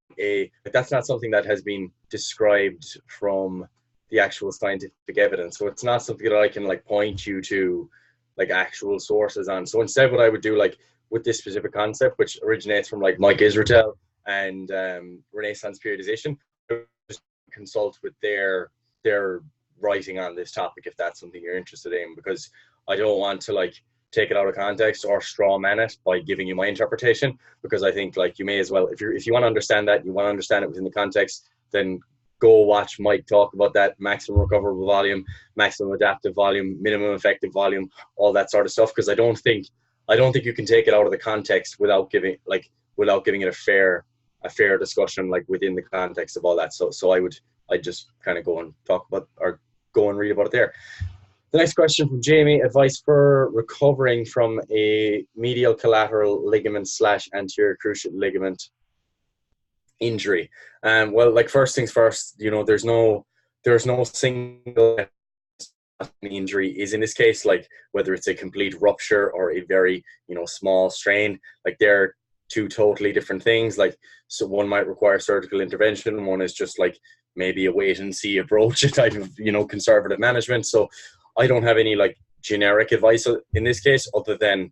that's not something that has been described from the actual scientific evidence. So it's not something that I can like point you to like actual sources on. So instead, what I would do, like with this specific concept, which originates from like Mike Israetel and Renaissance periodization, consult with their writing on this topic if that's something you're interested in, because I don't want to like take it out of context or straw man it by giving you my interpretation, because I think like you may as well, if you want to understand that, you want to understand it within the context, then go watch Mike talk about that maximum recoverable volume, maximum adaptive volume, minimum effective volume, all that sort of stuff, because I don't think you can take it out of the context without giving it a fair discussion like within the context of all that. So I'd just kind of go and talk about, or go and read about it there. The next question from Jamie: advice for recovering from a medial collateral ligament / anterior cruciate ligament injury. Well, like, first things first, there's no single an injury is in this case, like whether it's a complete rupture or a very, small strain. Like they're two totally different things. Like, so one might require surgical intervention, one is just like maybe a wait and see approach, a type of, conservative management. So I don't have any like generic advice in this case, other than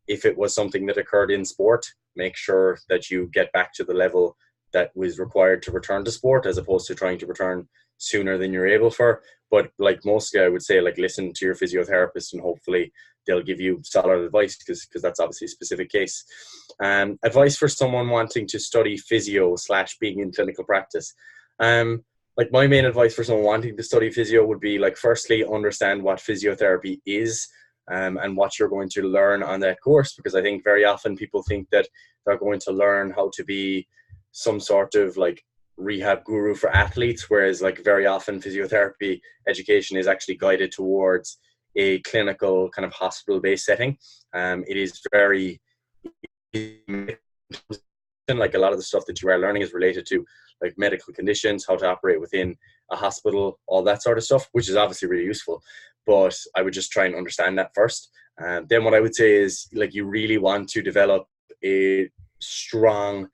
if it was something that occurred in sport, make sure that you get back to the level that was required to return to sport, as opposed to trying to return sooner than you're able for. But like mostly, I would say, like, listen to your physiotherapist, and hopefully they'll give you solid advice, because that's obviously a specific case. Advice for someone wanting to study physio / being in clinical practice. Like my main advice for someone wanting to study physio would be, like, firstly, understand what physiotherapy is, and what you're going to learn on that course. Because I think very often people think that they're going to learn how to be some sort of like rehab guru for athletes, whereas like very often physiotherapy education is actually guided towards a clinical kind of hospital-based setting. It is very, like, a lot of the stuff that you are learning is related to like medical conditions, how to operate within a hospital, all that sort of stuff, which is obviously really useful. But I would just try and understand that first. Then what I would say is, like, you really want to develop a strong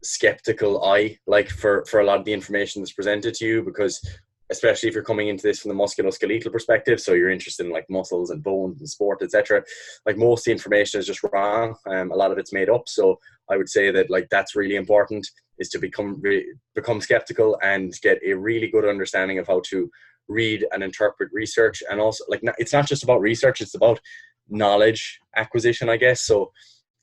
skeptical eye, like for a lot of the information that's presented to you, because especially if you're coming into this from the musculoskeletal perspective, so you're interested in like muscles and bones and sport, etc., like most of the information is just wrong. A lot of it's made up. So I would say that, like, that's really important, is to become skeptical and get a really good understanding of how to read and interpret research. And also, like, it's not just about research, it's about knowledge acquisition, I guess. So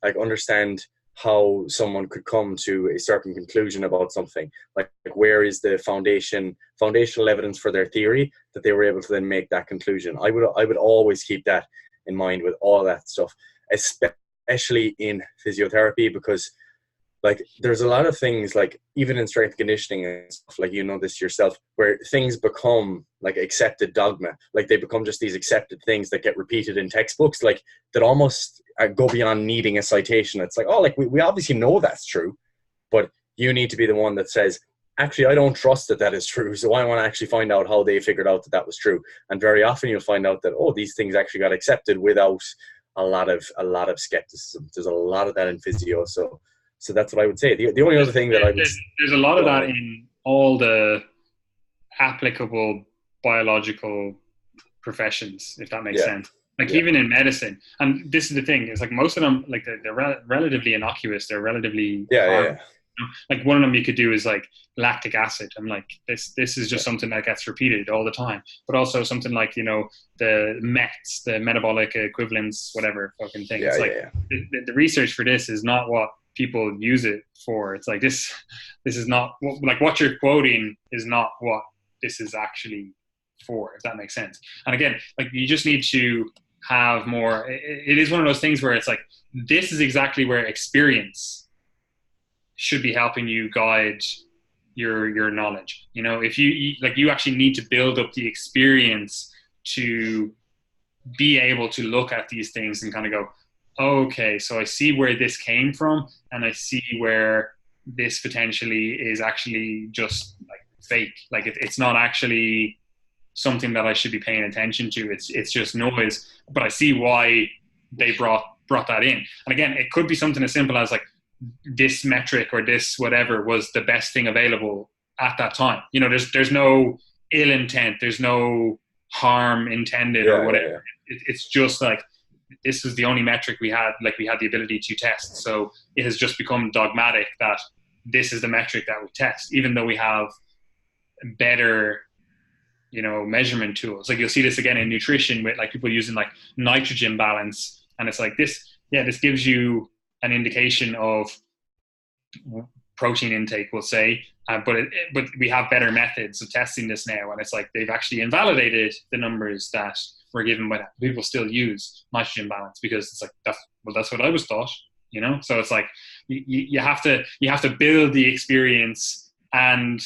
like, understand how someone could come to a certain conclusion about something. Like where is the foundational evidence for their theory that they were able to then make that conclusion. I would always keep that in mind with all that stuff, especially in physiotherapy, because like there's a lot of things, like even in strength conditioning and stuff, like, this yourself, where things become like accepted dogma. Like they become just these accepted things that get repeated in textbooks, like that almost go beyond needing a citation. It's like, oh, like we obviously know that's true, but you need to be the one that says, actually, I don't trust that is true. So I want to actually find out how they figured out that was true. And very often you'll find out that, oh, these things actually got accepted without a lot of skepticism. There's a lot of that in physio. So that's what I would say. The only other thing that I would... There's a lot of that in all the applicable biological professions, if that makes sense. Like even in medicine. And this is the thing. It's like most of them, like they're relatively innocuous. They're relatively... Like one of them you could do is like lactic acid. I'm like, this is just something that gets repeated all the time. But also something like, the METs, the metabolic equivalence, whatever fucking thing. It's like the research for this is not what people use it for. It's like this is not like what you're quoting is not what this is actually for, if that makes sense. And again, like you just need to have more. It is one of those things where it's like, this is exactly where experience should be helping you guide your knowledge. If you actually need to build up the experience to be able to look at these things and kind of go, okay, so I see where this came from, and I see where this potentially is actually just like fake. Like it's not actually something that I should be paying attention to. It's just noise, but I see why they brought that in. And again, it could be something as simple as like, this metric or this whatever was the best thing available at that time. There's no ill intent, there's no harm intended or whatever. It's just like, this was the only metric we had, like we had the ability to test. So it has just become dogmatic that this is the metric that we test, even though we have better, measurement tools. Like you'll see this again in nutrition with like people using like nitrogen balance. And it's like this gives you an indication of protein intake, we'll say, but we have better methods of testing this now, and it's like they've actually invalidated the numbers that were given by that. People still use nitrogen balance because it's like that's what I was taught, So it's like you have to build the experience, and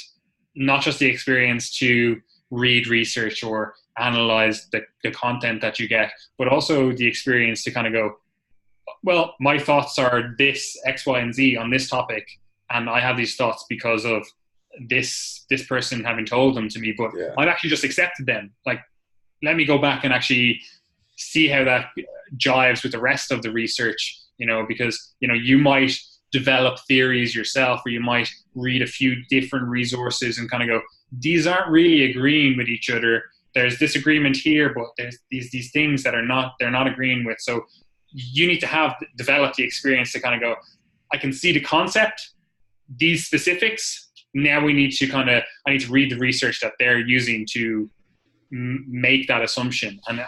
not just the experience to read research or analyze the content that you get, but also the experience to kind of go, well, my thoughts are this X, Y, and Z on this topic, and I have these thoughts because of this person having told them to me, but I've actually just accepted them. Like let me go back and actually see how that jives with the rest of the research, because, you might develop theories yourself, or you might read a few different resources and kind of go, these aren't really agreeing with each other. There's disagreement here, but there's these things that they're not agreeing with. So you need to develop the experience to kind of go, I can see the concept, these specifics. Now I need to read the research that they're using to make that assumption, and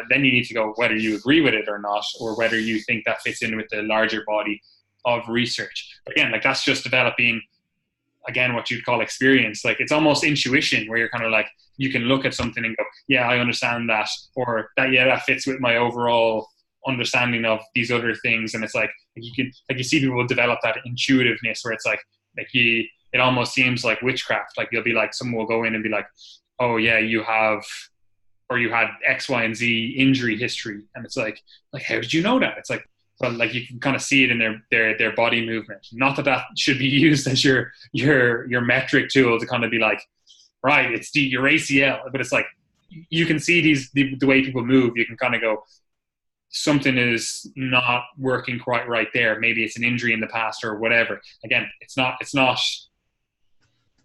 then you need to go whether you agree with it or not, or whether you think that fits in with the larger body of research. But again, like that's just developing, again, what you'd call experience. Like it's almost intuition, where you're kind of like, you can look at something and go, yeah, I understand that, or that fits with my overall understanding of these other things. And it's like you see people develop that intuitiveness where it's like it almost seems like witchcraft. Like you'll be like, someone will go in and be like, oh yeah, you had X, Y, and Z injury history, and it's like how did you know that? It's like, well, like you can kind of see it in their body movement. Not that should be used as your metric tool to kind of be like, right, it's your ACL, but it's like you can see the way people move. You can kind of go, something is not working quite right there. Maybe it's an injury in the past or whatever. Again, it's not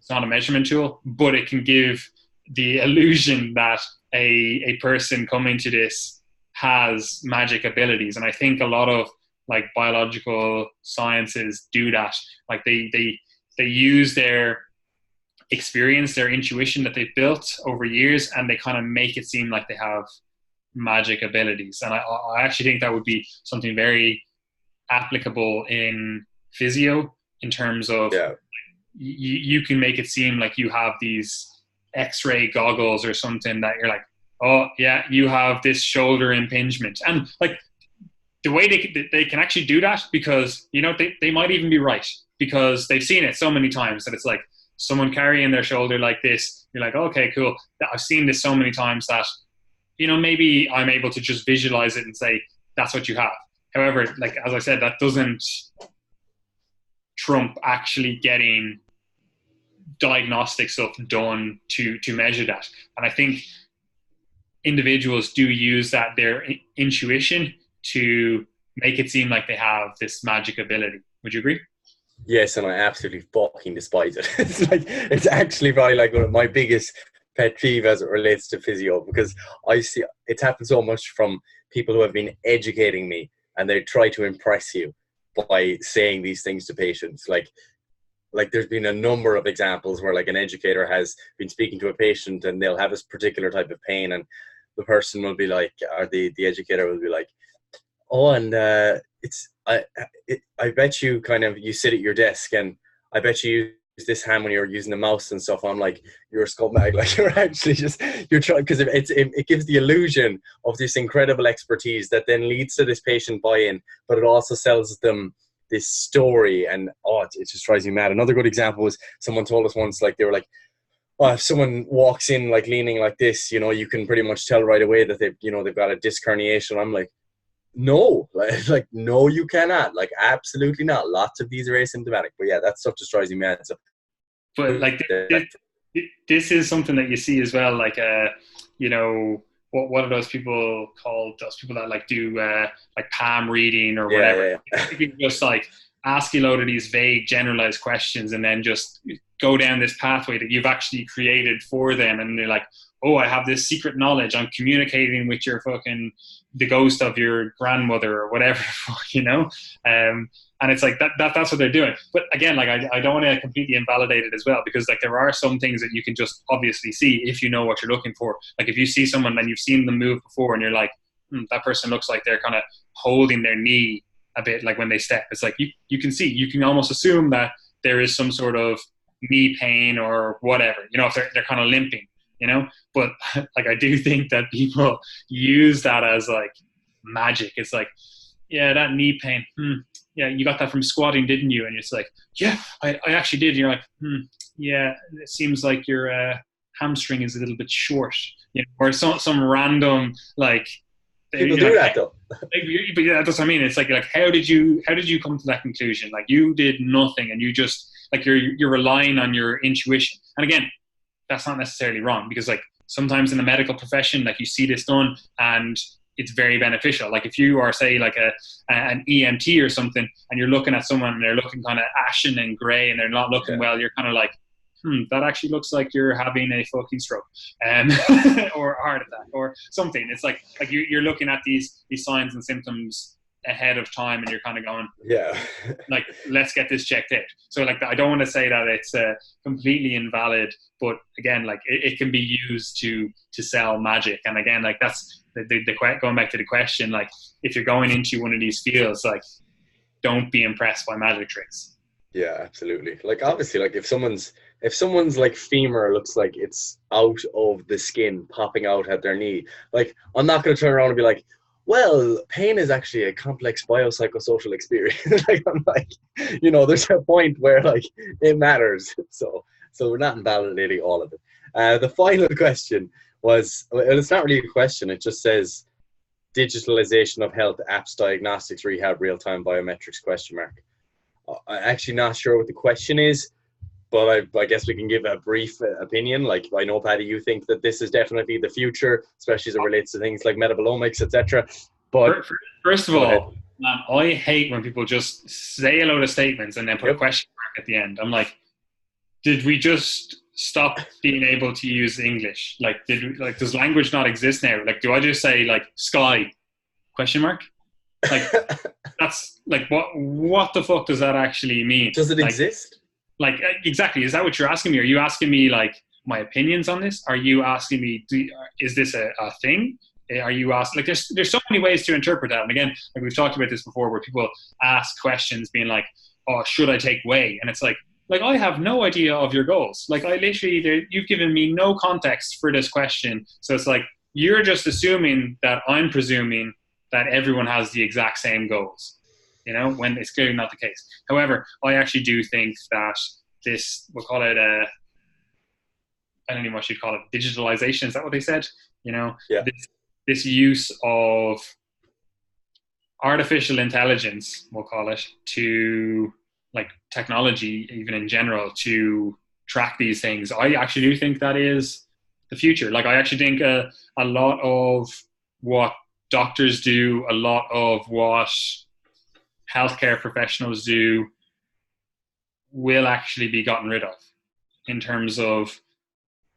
a measurement tool, but it can give the illusion that a person coming to this has magic abilities. And I think a lot of like biological sciences do that. Like they use their experience, their intuition that they've built over years, and they kind of make it seem like they have magic abilities. And I actually think that would be something very applicable in physio, in terms of you can make it seem like you have these X-ray goggles or something that you're like, oh yeah, you have this shoulder impingement, and like the way they can actually do that, because they might even be right, because they've seen it so many times that it's like someone carrying their shoulder like this, you're like, okay, cool, I've seen this so many times that maybe I'm able to just visualize it and say that's what you have. However, like as I said, that doesn't trump actually getting diagnostic stuff done to measure that. And I think individuals do use their intuition to make it seem like they have this magic ability. Would you agree? Yes, and I absolutely fucking despise it. It's actually probably like one of my biggest pet peeve as it relates to physio, because I see it's happened so much from people who have been educating me, and they try to impress you by saying these things to patients. Like there's been a number of examples where like an educator has been speaking to a patient, and they'll have this particular type of pain, and the person will be like, or the educator will be like, oh, and I bet you you sit at your desk, and I bet you use this hand when you're using the mouse and stuff. I'm like, you're a scumbag. Like you're actually you're trying, because it gives the illusion of this incredible expertise that then leads to this patient buy-in, but it also sells them this story, and it just drives me mad. Another good example was someone told us once, like they were like, oh, if someone walks in like leaning like this, you can pretty much tell right away that they've got a disc herniation. I'm like, no, like no, you cannot. Like absolutely not. Lots of these are asymptomatic. But yeah, that stuff just drives me mad. So, but like this is something that you see as well. Like what are those people called? Those people that like do like palm reading or whatever. Yeah. Just like ask you a load of these vague, generalized questions, and then just go down this pathway that you've actually created for them, and they're like, oh, I have this secret knowledge. I'm communicating with the ghost of your grandmother or whatever, and it's like that's what they're doing. But again, like I don't want to completely invalidate it as well, because like there are some things that you can just obviously see if you know what you're looking for. Like if you see someone and you've seen them move before, and you're like, that person looks like they're kind of holding their knee a bit, like when they step. It's like you can almost assume that there is some sort of knee pain or whatever, if they're kind of limping. But like I do think that people use that as like magic. It's like, yeah, that knee pain, yeah, you got that from squatting, didn't you? And it's like, yeah, I actually did. And you're like, yeah, it seems like your hamstring is a little bit short, or some random like. People do that though. But yeah, that's what I mean. It's like how did you come to that conclusion? Like you did nothing, and you just like you're relying on your intuition. And again, that's not necessarily wrong, because like sometimes in the medical profession, like you see this done and it's very beneficial. Like if you are, say, like an EMT or something, and you're looking at someone and they're looking kind of ashen and grey and they're not looking well, you're kind of like, that actually looks like you're having a fucking stroke, or a heart attack or something. It's like you're looking at these signs and symptoms ahead of time, and you're kind of going, like, let's get this checked out. So like, I don't want to say that it's completely invalid, but again, like it can be used to sell magic. And again, like that's the going back to the question, like if you're going into one of these fields, like don't be impressed by magic tricks. Yeah, absolutely. Like obviously, like if someone's like femur looks like it's out of the skin, popping out at their knee, like I'm not going to turn around and be like, well, pain is actually a complex biopsychosocial experience. Like I'm like, there's a point where like it matters. So we're not invalidating all of it. The final question was, well, it's not really a question. It just says digitalization of health, apps, diagnostics, rehab, real-time biometrics, ? I'm actually not sure what the question is, but I guess we can give a brief opinion. Like, I know, Paddy, you think that this is definitely the future, especially as it relates to things like metabolomics, etc. But first of all, I hate when people just say a load of statements and then put a question mark at the end. I'm like, did we just stop being able to use English? Like, does language not exist now? Like, do I just say like sky ? Like, that's like, what the fuck does that actually mean? Does it exist? Like, exactly. Is that what you're asking me? Are you asking me like my opinions on this? Are you asking me, is this a thing? Are you asking, like, there's so many ways to interpret that. And again, like we've talked about this before, where people ask questions being like, oh, should I take whey? And it's like I have no idea of your goals. Like, I literally, you've given me no context for this question. So it's like, you're just assuming that I'm presuming that everyone has the exact same goals, when it's clearly not the case. However, I actually do think that this, we'll call it I don't know what you'd call it, digitalization. Is that what they said? This use of artificial intelligence, we'll call it, to like technology, even in general, to track these things. I actually do think that is the future. Like, I actually think a lot of what doctors do, a lot of what healthcare professionals do will actually be gotten rid of, in terms of,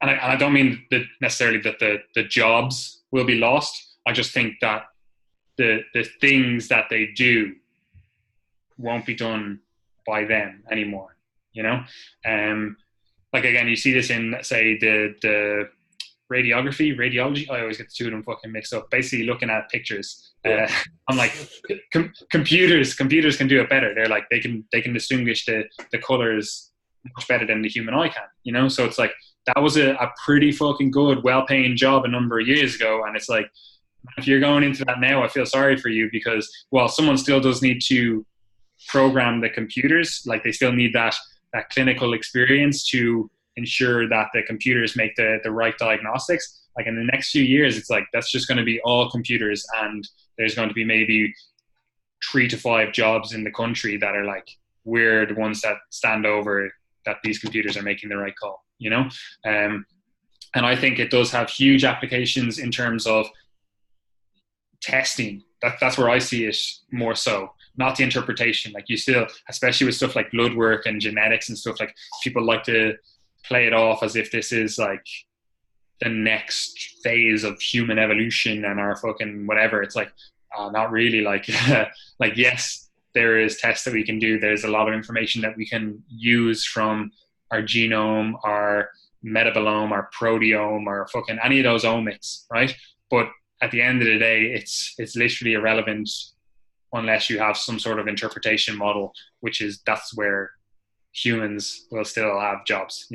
and I don't mean that necessarily that the jobs will be lost. I just think that the things that they do won't be done by them anymore, like, again, you see this in, say, the radiology. I always get the two of them fucking mixed up. Basically looking at pictures. I'm like, computers can do it better. They're like, they can distinguish the colors much better than the human eye can, so it's like, that was a pretty fucking good, well-paying job a number of years ago. And it's like, if you're going into that now, I feel sorry for you, because while someone still does need to program the computers, like, they still need that clinical experience to ensure that the computers make the right diagnostics. Like, in the next few years, it's like, that's just going to be all computers, and there's going to be maybe 3 to 5 jobs in the country that are like, we're the ones that stand over that these computers are making the right call, and I think it does have huge applications in terms of testing. That's where I see it more so, not the interpretation. Like, you still, especially with stuff like blood work and genetics and stuff, like, people like to play it off as if this is like the next phase of human evolution and our fucking whatever. It's like, not really. Like, like, yes, there is tests that we can do. There's a lot of information that we can use from our genome, our metabolome, our proteome, or fucking any of those omics, right? But at the end of the day, it's literally irrelevant unless you have some sort of interpretation model, that's where humans will still have jobs,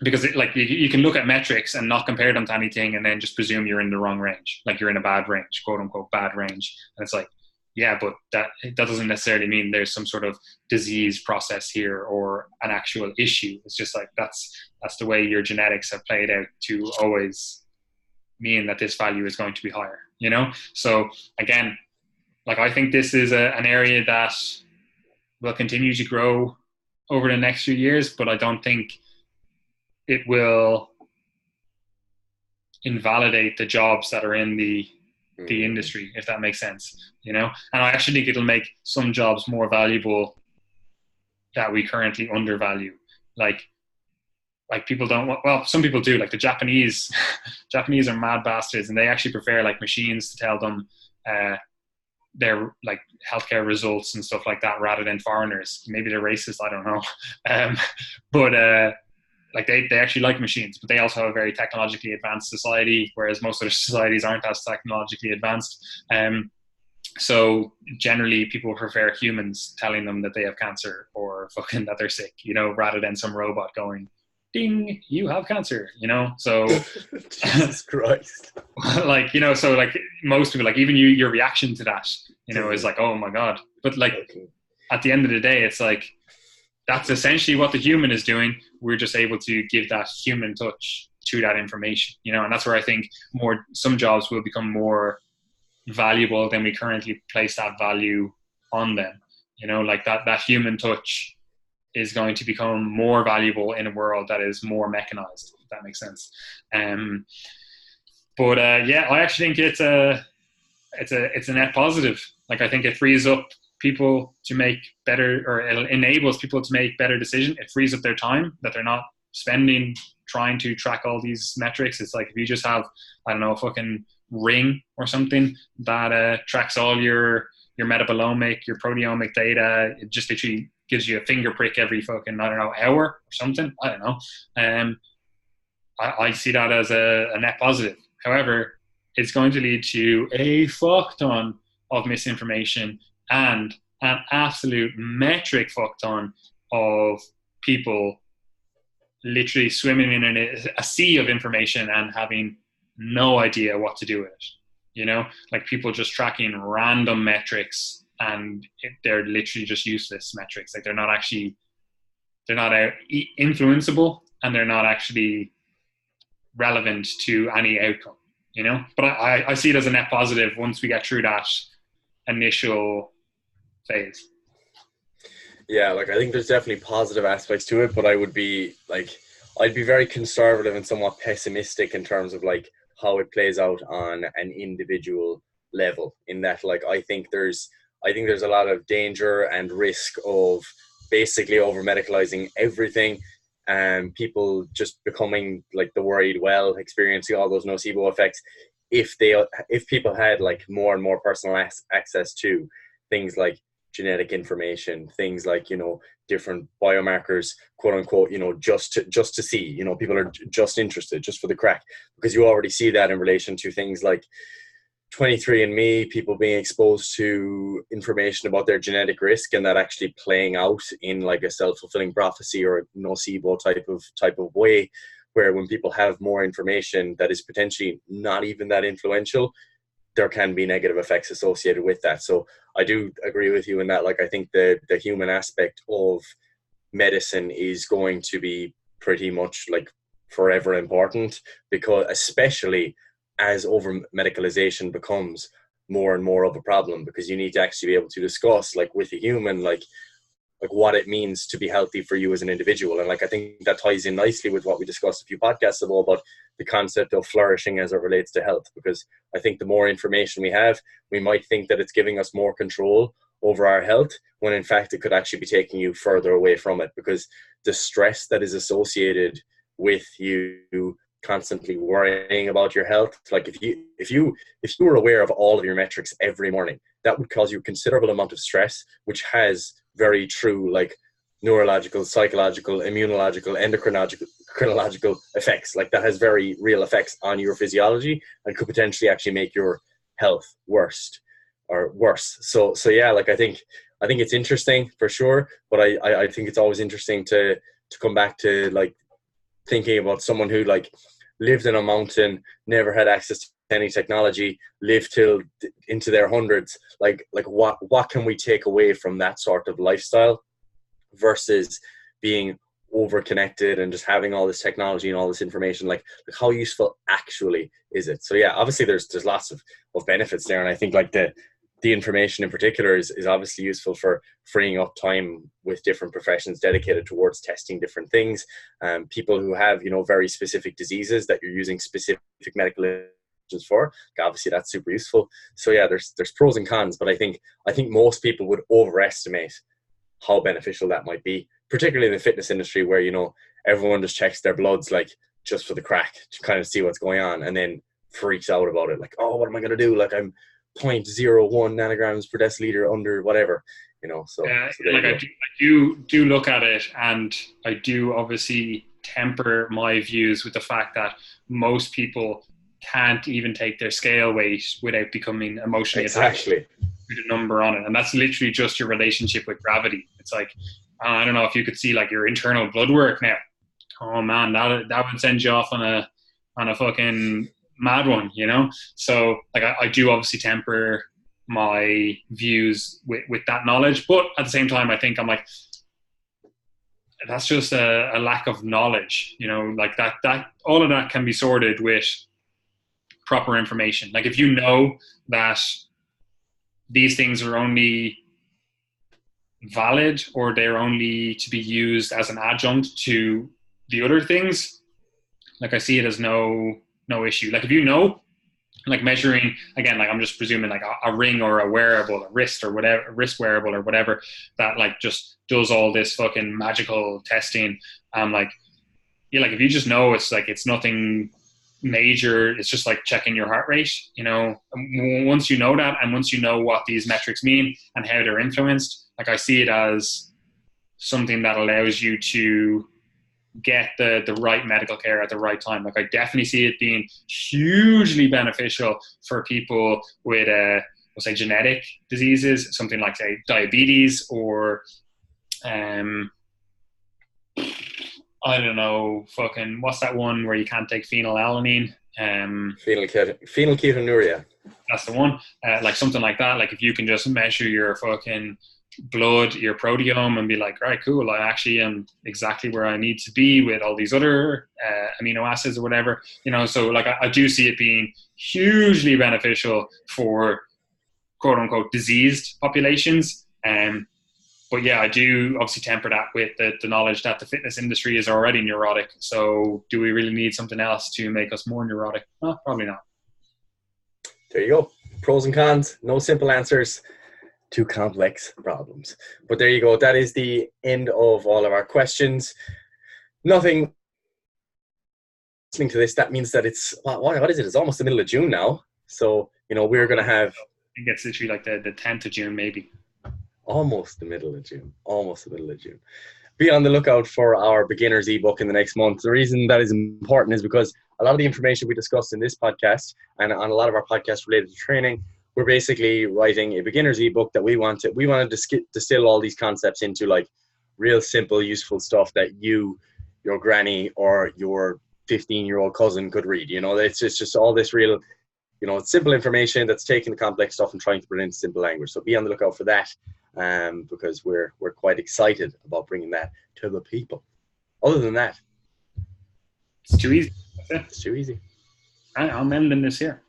because you can look at metrics and not compare them to anything, and then just presume you're in the wrong range, like you're in a bad range, quote unquote bad range. And it's like, yeah, but that doesn't necessarily mean there's some sort of disease process here or an actual issue. It's just like, that's the way your genetics have played out to always mean that this value is going to be higher, So again, like, I think this is an area that will continue to grow over the next few years, but I don't think it will invalidate the jobs that are in the industry, if that makes sense, you know. And I actually think it'll make some jobs more valuable that we currently undervalue. Like people don't want, well, some people do, like the Japanese Japanese are mad bastards, and they actually prefer like machines to tell them their like healthcare results and stuff like that rather than foreigners. Maybe they're racist, I don't know. But like they actually like machines, but they also have a very technologically advanced society, whereas most other societies aren't as technologically advanced. So generally people prefer humans telling them that they have cancer or fucking that they're sick, you know, rather than some robot going, ding, you have cancer, you know. So Jesus Christ. like, you know, so like most people, like even your reaction to that, you know, is like, oh my God. But like at the end of the day, it's like that's essentially what the human is doing. We're just able to give that human touch to that information, you know. And that's where I think some jobs will become more valuable than we currently place that value on them, you know. Like that human touch is going to become more valuable in a world that is more mechanized, if that makes sense. But yeah, I actually think it's a net positive. Like I think it frees up people to make better, or it enables people to make better decisions. It frees up their time that they're not spending trying to track all these metrics. It's like if you just have, I don't know, a fucking Ring or something that tracks all your metabolomic, your proteomic data. It just literally gives you a finger prick every fucking, I don't know, hour or something. I don't know. I see that as a net positive. However, it's going to lead to a fuck ton of misinformation and an absolute metric fuck ton of people literally swimming in a sea of information and having no idea what to do with it. You know, like people just tracking random metrics, and they're literally just useless metrics. Like they're not influenceable, and they're not actually relevant to any outcome, you know. But I see it as a net positive once we get through that initial phase. Yeah, like I think there's definitely positive aspects to it, but I'd be very conservative and somewhat pessimistic in terms of like how it plays out on an individual level. In that, like I think there's a lot of danger and risk of basically over medicalizing everything, and people just becoming like the worried well, experiencing all those nocebo effects. If people had like more and more personal access to things like genetic information, things like, you know, different biomarkers, quote unquote, you know, just to see, you know, people are just interested just for the crack, because you already see that in relation to things like 23andMe, people being exposed to information about their genetic risk, and that actually playing out in like a self-fulfilling prophecy or a nocebo type of way, where when people have more information that is potentially not even that influential, there can be negative effects associated with that. So I do agree with you in that. Like I think the human aspect of medicine is going to be pretty much like forever important, because especially as over medicalization becomes more and more of a problem, because you need to actually be able to discuss like with a human like what it means to be healthy for you as an individual. And like I think that ties in nicely with what we discussed a few podcasts ago about the concept of flourishing as it relates to health, because I think the more information we have, we might think that it's giving us more control over our health, when in fact it could actually be taking you further away from it, because the stress that is associated with you constantly worrying about your health, like if you were aware of all of your metrics every morning, that would cause you a considerable amount of stress, which has very true like neurological, psychological, immunological, endocrinological effects. Like that has very real effects on your physiology and could potentially actually make your health worse. So yeah, like I think it's interesting for sure, but I think it's always interesting to come back to like thinking about someone who like lived in a mountain, never had access to any technology, lived till into their hundreds. Like what can we take away from that sort of lifestyle versus being over connected and just having all this technology and all this information? Like how useful actually is it? So yeah, obviously there's lots of benefits there, and I think like the the information in particular is obviously useful for freeing up time with different professions dedicated towards testing different things. People who have, very specific diseases that you're using specific medical interventions for, obviously that's super useful. So yeah, there's pros and cons, but I think most people would overestimate how beneficial that might be, particularly in the fitness industry where, everyone just checks their bloods like just for the crack to kind of see what's going on, and then freaks out about it. Like, oh, what am I going to do? Like, I'm 0.01 nanograms per deciliter under whatever, so. I do look at it, and I do obviously temper my views with the fact that most people can't even take their scale weight without becoming emotionally attached to the number on it. And that's literally just your relationship with gravity. It's like, I don't know if you could see like your internal blood work now. Oh man, that would send you off on a fucking mad one, So like I do obviously temper my views with that knowledge, but at the same time I think I'm like, that's just a lack of knowledge, like that all of that can be sorted with proper information. Like if you know that these things are only valid or they're only to be used as an adjunct to the other things, like I see it as no issue. Like if like measuring, again, like I'm just presuming like a ring or a wearable, a wrist or whatever, a wrist wearable or whatever that like just does all this fucking magical testing. Like, yeah, like if you just know it's like, it's nothing major, it's just like checking your heart rate, once you know that, and once you know what these metrics mean and how they're influenced, like I see it as something that allows you to get the right medical care at the right time. Like I definitely see it being hugely beneficial for people with we'll say genetic diseases, something like say diabetes or I don't know, fucking what's that one where you can't take phenylalanine? Phenylketonuria. That's the one. Like something like that. Like if you can just measure your fucking blood, your proteome, and be like, all right, cool, I actually am exactly where I need to be with all these other amino acids or whatever, so like I do see it being hugely beneficial for quote unquote diseased populations. But yeah, I do obviously temper that with the knowledge that the fitness industry is already neurotic. So do we really need something else to make us more neurotic? No, probably not. There you go. Pros and cons, no simple answers. Too complex problems. But there you go. That is the end of all of our questions. Nothing listening to this, that means that it's what is it? It's almost the middle of June now. So, we're gonna have, I think it's literally like the 10th of June, maybe. Almost the middle of June. Be on the lookout for our beginners ebook in the next month. The reason that is important is because a lot of the information we discussed in this podcast and on a lot of our podcasts related to training, we're basically writing a beginner's ebook that we want to distill all these concepts into like real simple, useful stuff that your granny or your 15-year-old cousin could read. It's just all this real, it's simple information that's taking the complex stuff and trying to put it into simple language. So be on the lookout for that, because we're quite excited about bringing that to the people. Other than that, it's too easy. It's too easy. I'm ending this here.